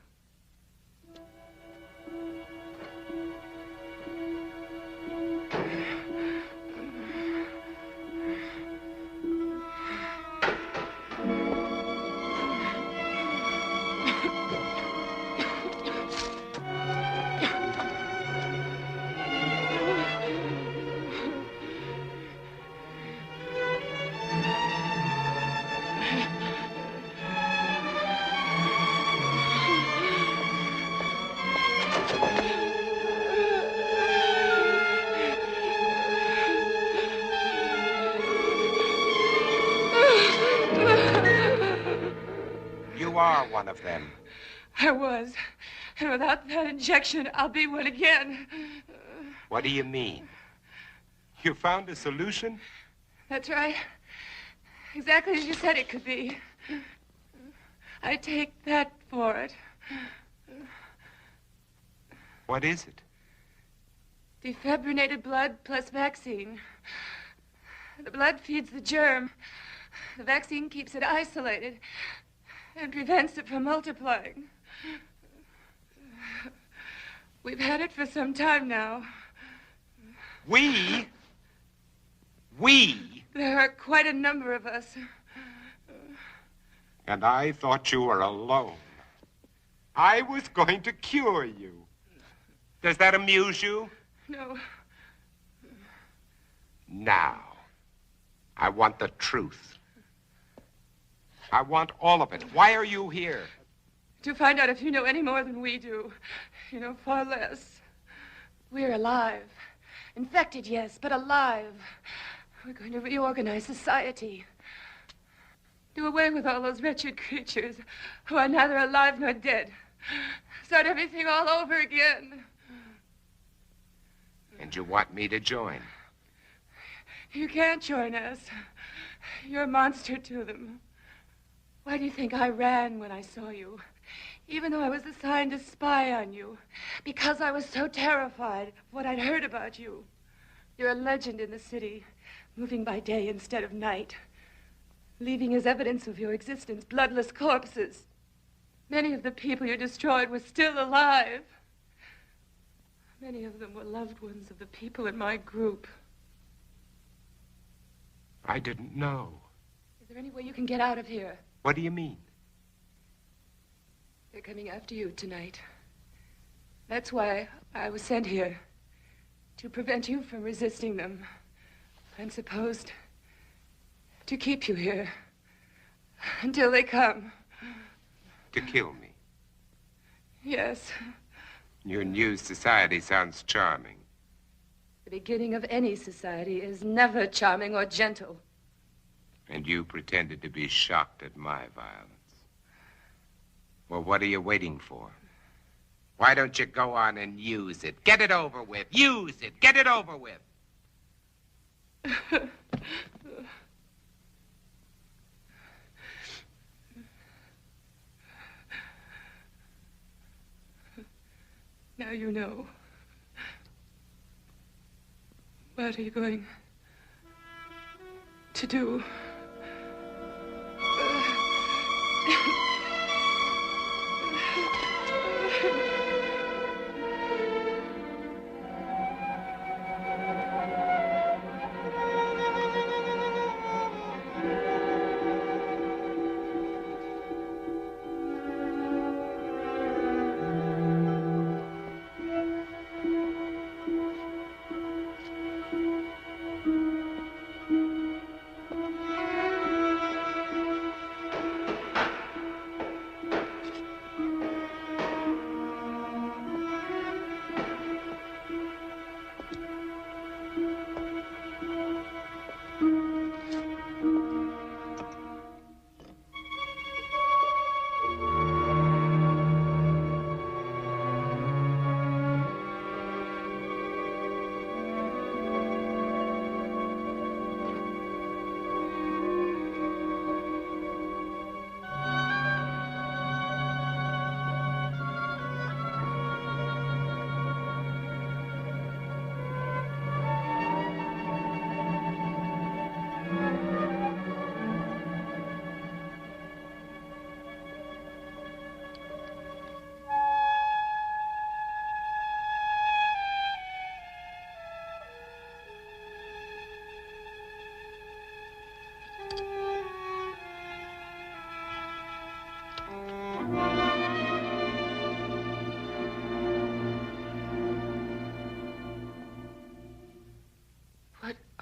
One of them. I was. And without that injection, I'll be one again. What do you mean? You found a solution? That's right. Exactly as you said it could be. I take that for it. What is it? Defibrinated blood plus vaccine. The blood feeds the germ. The vaccine keeps it isolated and prevents it from multiplying. We've had it for some time now. We? There are quite a number of us. And I thought you were alone. I was going to cure you. Does that amuse you? No. Now, I want the truth. I want all of it. Why are you here? To find out if you know any more than we do. You know far less. We're alive. Infected, yes, but alive. We're going to reorganize society. Do away with all those wretched creatures who are neither alive nor dead. Start everything all over again. And you want me to join? You can't join us. You're a monster to them. Why do you think I ran when I saw you? Even though I was assigned to spy on you. Because I was so terrified of what I'd heard about you. You're a legend in the city, moving by day instead of night. Leaving as evidence of your existence bloodless corpses. Many of the people you destroyed were still alive. Many of them were loved ones of the people in my group. I didn't know. Is there any way you can get out of here? What do you mean? They're coming after you tonight. That's why I was sent here. To prevent you from resisting them. I'm supposed to keep you here. Until they come. To kill me? Yes. Your new society sounds charming. The beginning of any society is never charming or gentle. And you pretended to be shocked at my violence. Well, what are you waiting for? Why don't you go on and use it? Get it over with. Use it. Get it over with. Now you know. What are you going to do?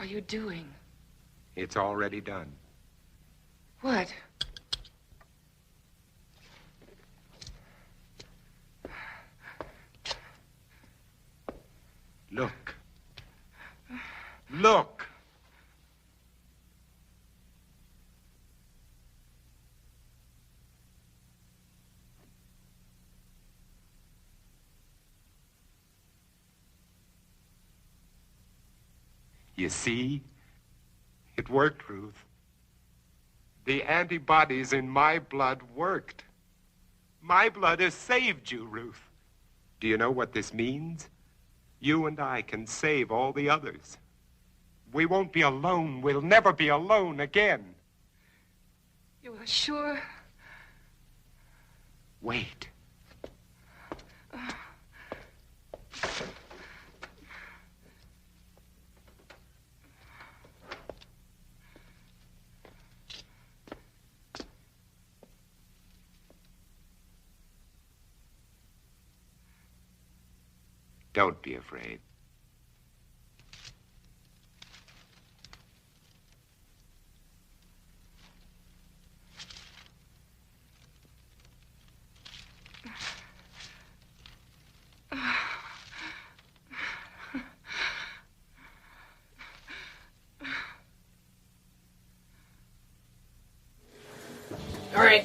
are you doing? It's already done. What? Look. Look. You see? It worked, Ruth. The antibodies in my blood worked. My blood has saved you, Ruth. Do you know what this means? You and I can save all the others. We won't be alone. We'll never be alone again. You are sure? Wait. Don't be afraid. All right,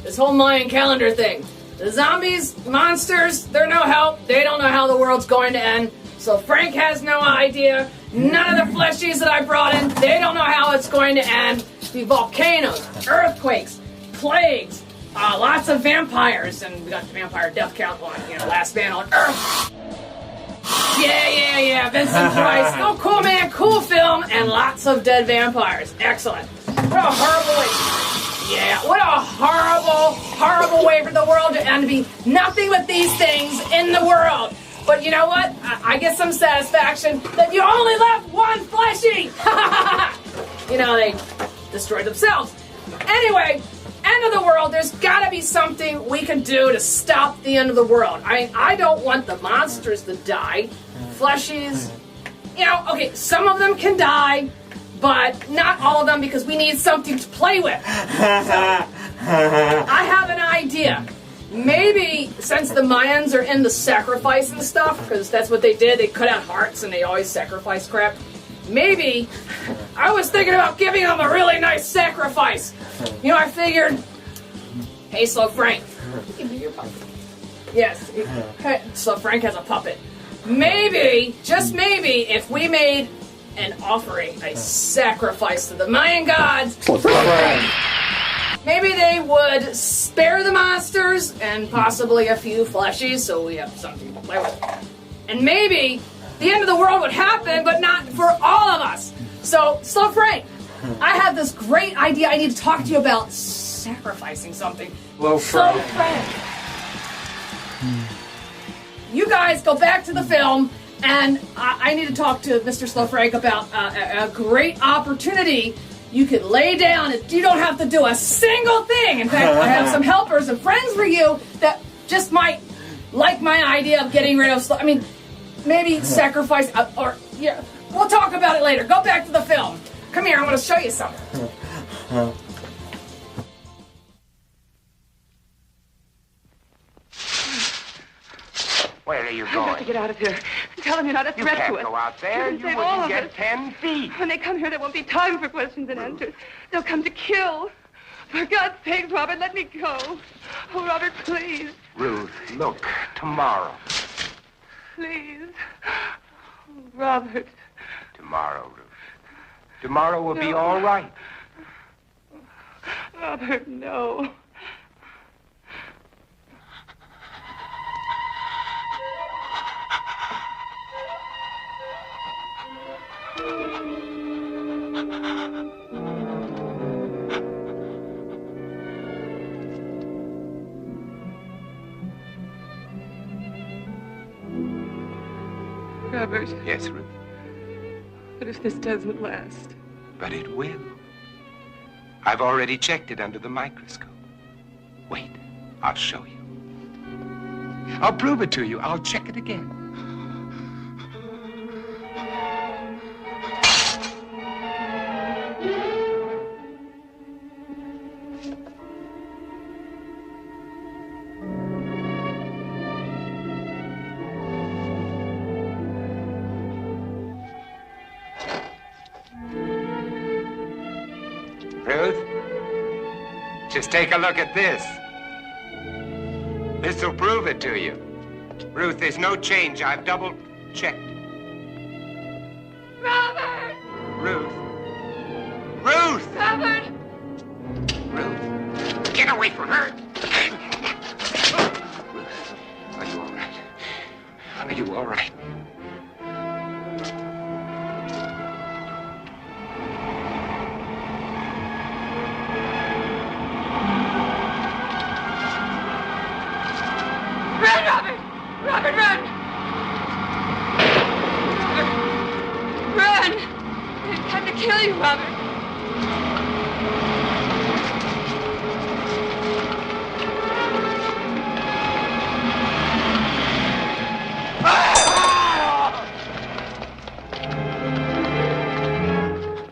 this whole Mayan calendar thing. The zombies, monsters, they're no help. They don't know how the world's going to end. So Frank has no idea. None of the fleshies that I brought in, they don't know how it's going to end. The volcanoes, earthquakes, plagues, lots of vampires, and we got the vampire death count on, last man on Earth. Yeah, Vincent Price. Oh, cool, man, cool film, and lots of dead vampires. Excellent. What a horrible way. Yeah, what a horrible, horrible way for the world to end, to be nothing but these things in the world. But you know what? I get some satisfaction that you only left one fleshy. They destroyed themselves. Anyway, end of the world, there's gotta be something we can do to stop the end of the world. I don't want the monsters to die. Fleshies, okay, some of them can die, but not all of them, because we need something to play with. So, I have an idea. Maybe, since the Mayans are into sacrifice and stuff, because that's what they did, they cut out hearts and they always sacrifice crap, maybe I was thinking about giving them a really nice sacrifice. I figured, hey, Slow Frank, give me your puppet. Yes, Slow Frank has a puppet. Maybe, just maybe, if we made an offering, a sacrifice to the Mayan gods, maybe they would spare the monsters and possibly a few fleshies, so we have something to play with. And maybe the end of the world would happen, but not for all of us. So, Slow Frank, I have this great idea I need to talk to you about sacrificing something. Slow Frank. You guys go back to the film, and I need to talk to Mr. Slow Frank about a great opportunity. You could lay down and you don't have to do a single thing. In fact, I have some helpers and friends for you that just might like my idea of getting rid of maybe sacrifice, we'll talk about it later. Go back to the film. Come here, I want to show you something. Where are you I've got going? to get out of here. Tell them you're not a threat to us. You can't go out there. You wouldn't get 10 feet. When they come here, there won't be time for questions and answers. They'll come to kill. For God's sake, Robert, let me go. Oh, Robert, please. Ruth, look, tomorrow. Please. Oh, Robert. Tomorrow, Ruth. Tomorrow will be all right. Robert, no. Robert. Yes, Ruth? What if this doesn't last? But it will. I've already checked it under the microscope. Wait, I'll show you. I'll prove it to you. I'll check it again. Ruth, just take a look at this. This'll prove it to you. Ruth, there's no change. I've double-checked. Robert! Ruth. Ruth! Robert! Ruth, get away from her! Are you all right? Are you all right? Run, Robert! Robert, run! Run! They've come to kill you, Robert.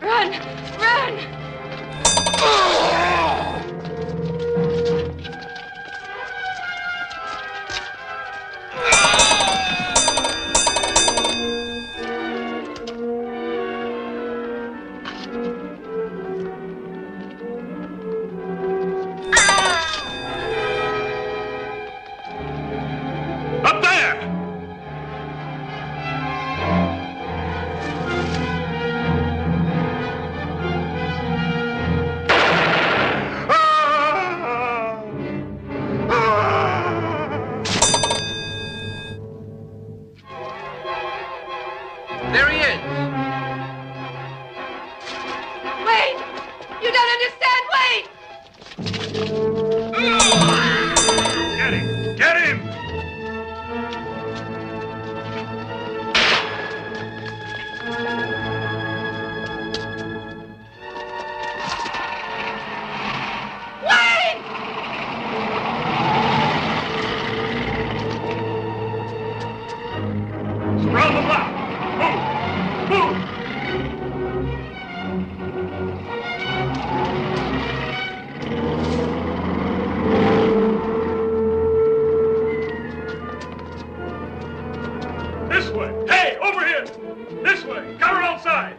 Run! Run! Up there! There he is. Wait! You don't understand! Wait! Get him! Get him! Wait! Surround the block! Move! Move! This way! Hey, over here! This way! Cover outside!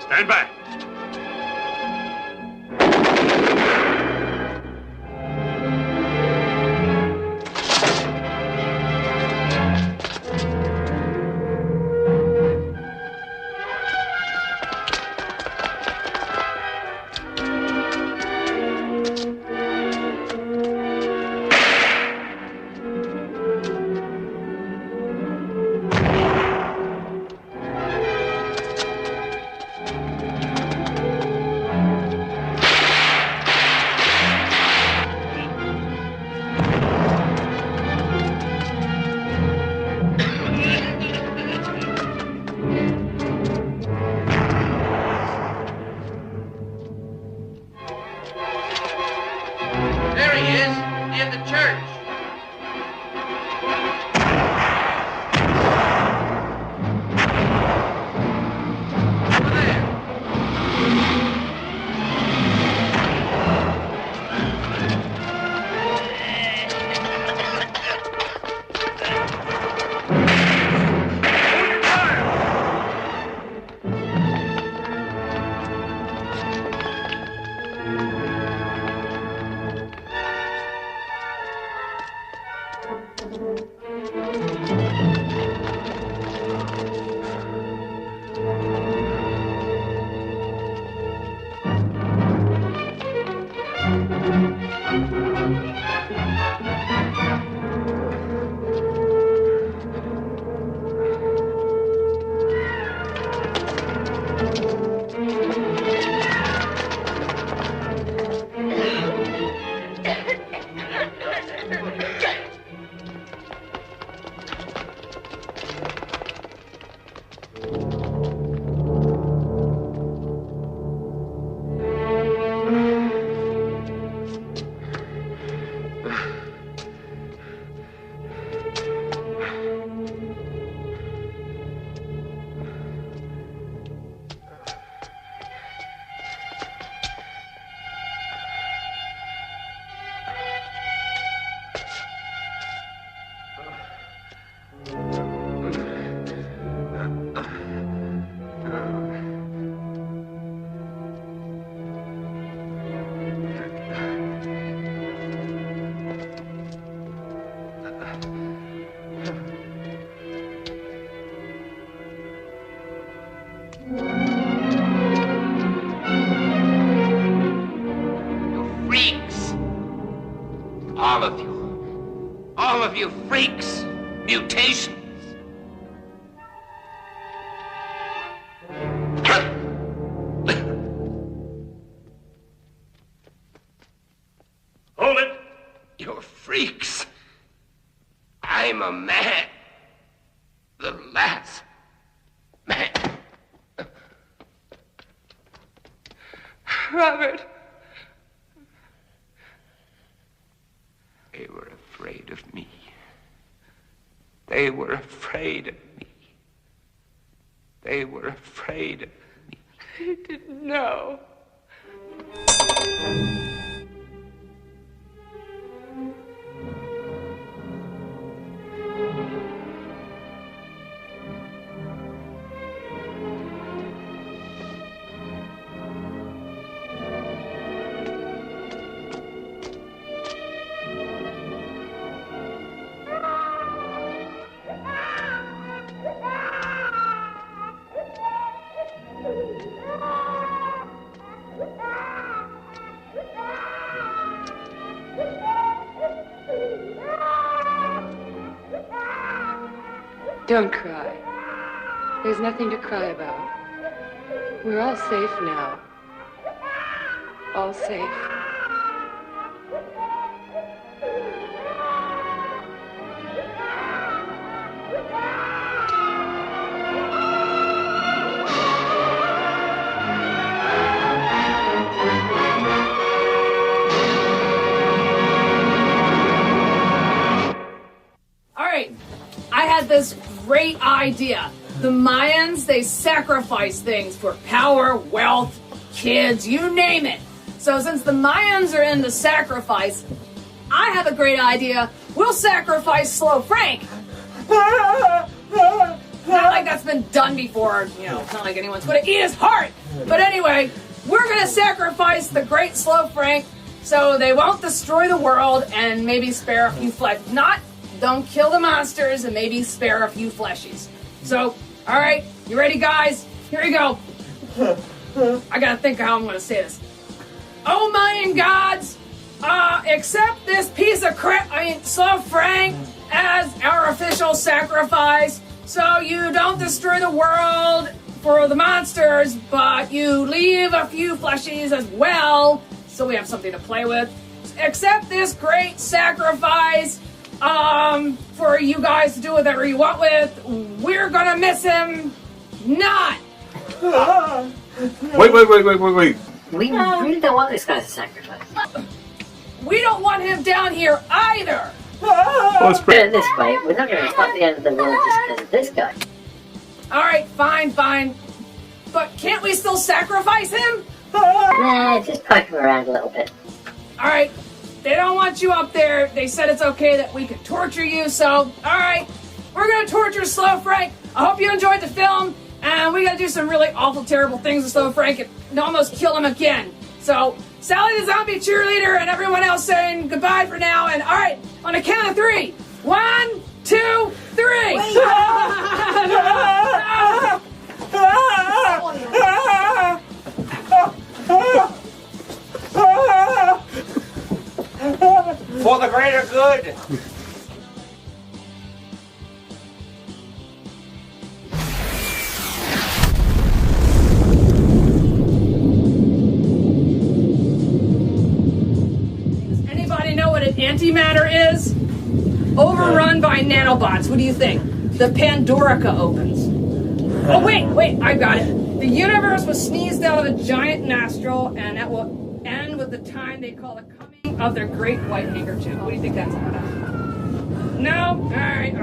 Stand back. All of you freaks! Mutations! Hold it! You're freaks! I'm a man. The last man. Robert. They were afraid of me. They were afraid of me. They were afraid of me. I didn't know. Don't cry. There's nothing to cry about. We're all safe now. All safe. All right, I had this great idea. The Mayans, they sacrifice things for power, wealth, kids, you name it. So since the Mayans are into sacrifice, I have a great idea. We'll sacrifice Slow Frank. Not like that's been done before, you know, it's not like anyone's gonna eat his heart. But anyway, we're gonna sacrifice the great Slow Frank so they won't destroy the world and maybe spare a few flesh. Not don't kill the monsters and maybe spare a few fleshies. So, all right, you ready, guys? Here we go. I gotta think of how I'm gonna say this. Oh, Mayan gods, accept this piece of crap, Slow Frank, as our official sacrifice, so you don't destroy the world for the monsters, but you leave a few fleshies as well, so we have something to play with. Accept this great sacrifice. For you guys to do whatever you want with. We're gonna miss him. Not. Wait. We really don't want this guy to sacrifice. We don't want him down here either. Let's put it this way, we're not gonna stop the end of the world just because of this guy. Alright, fine. But can't we still sacrifice him? Nah, just poke him around a little bit. Alright. They don't want you up there. They said it's okay that we can torture you, so, alright. We're gonna torture Slow Frank. I hope you enjoyed the film, and we gotta do some really awful, terrible things with Slow Frank and almost kill him again. So, Sally the Zombie Cheerleader and everyone else saying goodbye for now, and alright, on a count of 3. 1, 2, 3! For the greater good! giant nanobots. What do you think? The Pandorica opens. Oh, wait, I got it. The universe was sneezed out of a giant nostril, and that will end with the time they call the coming of their great white handkerchief. What do you think that's all about? No? All right.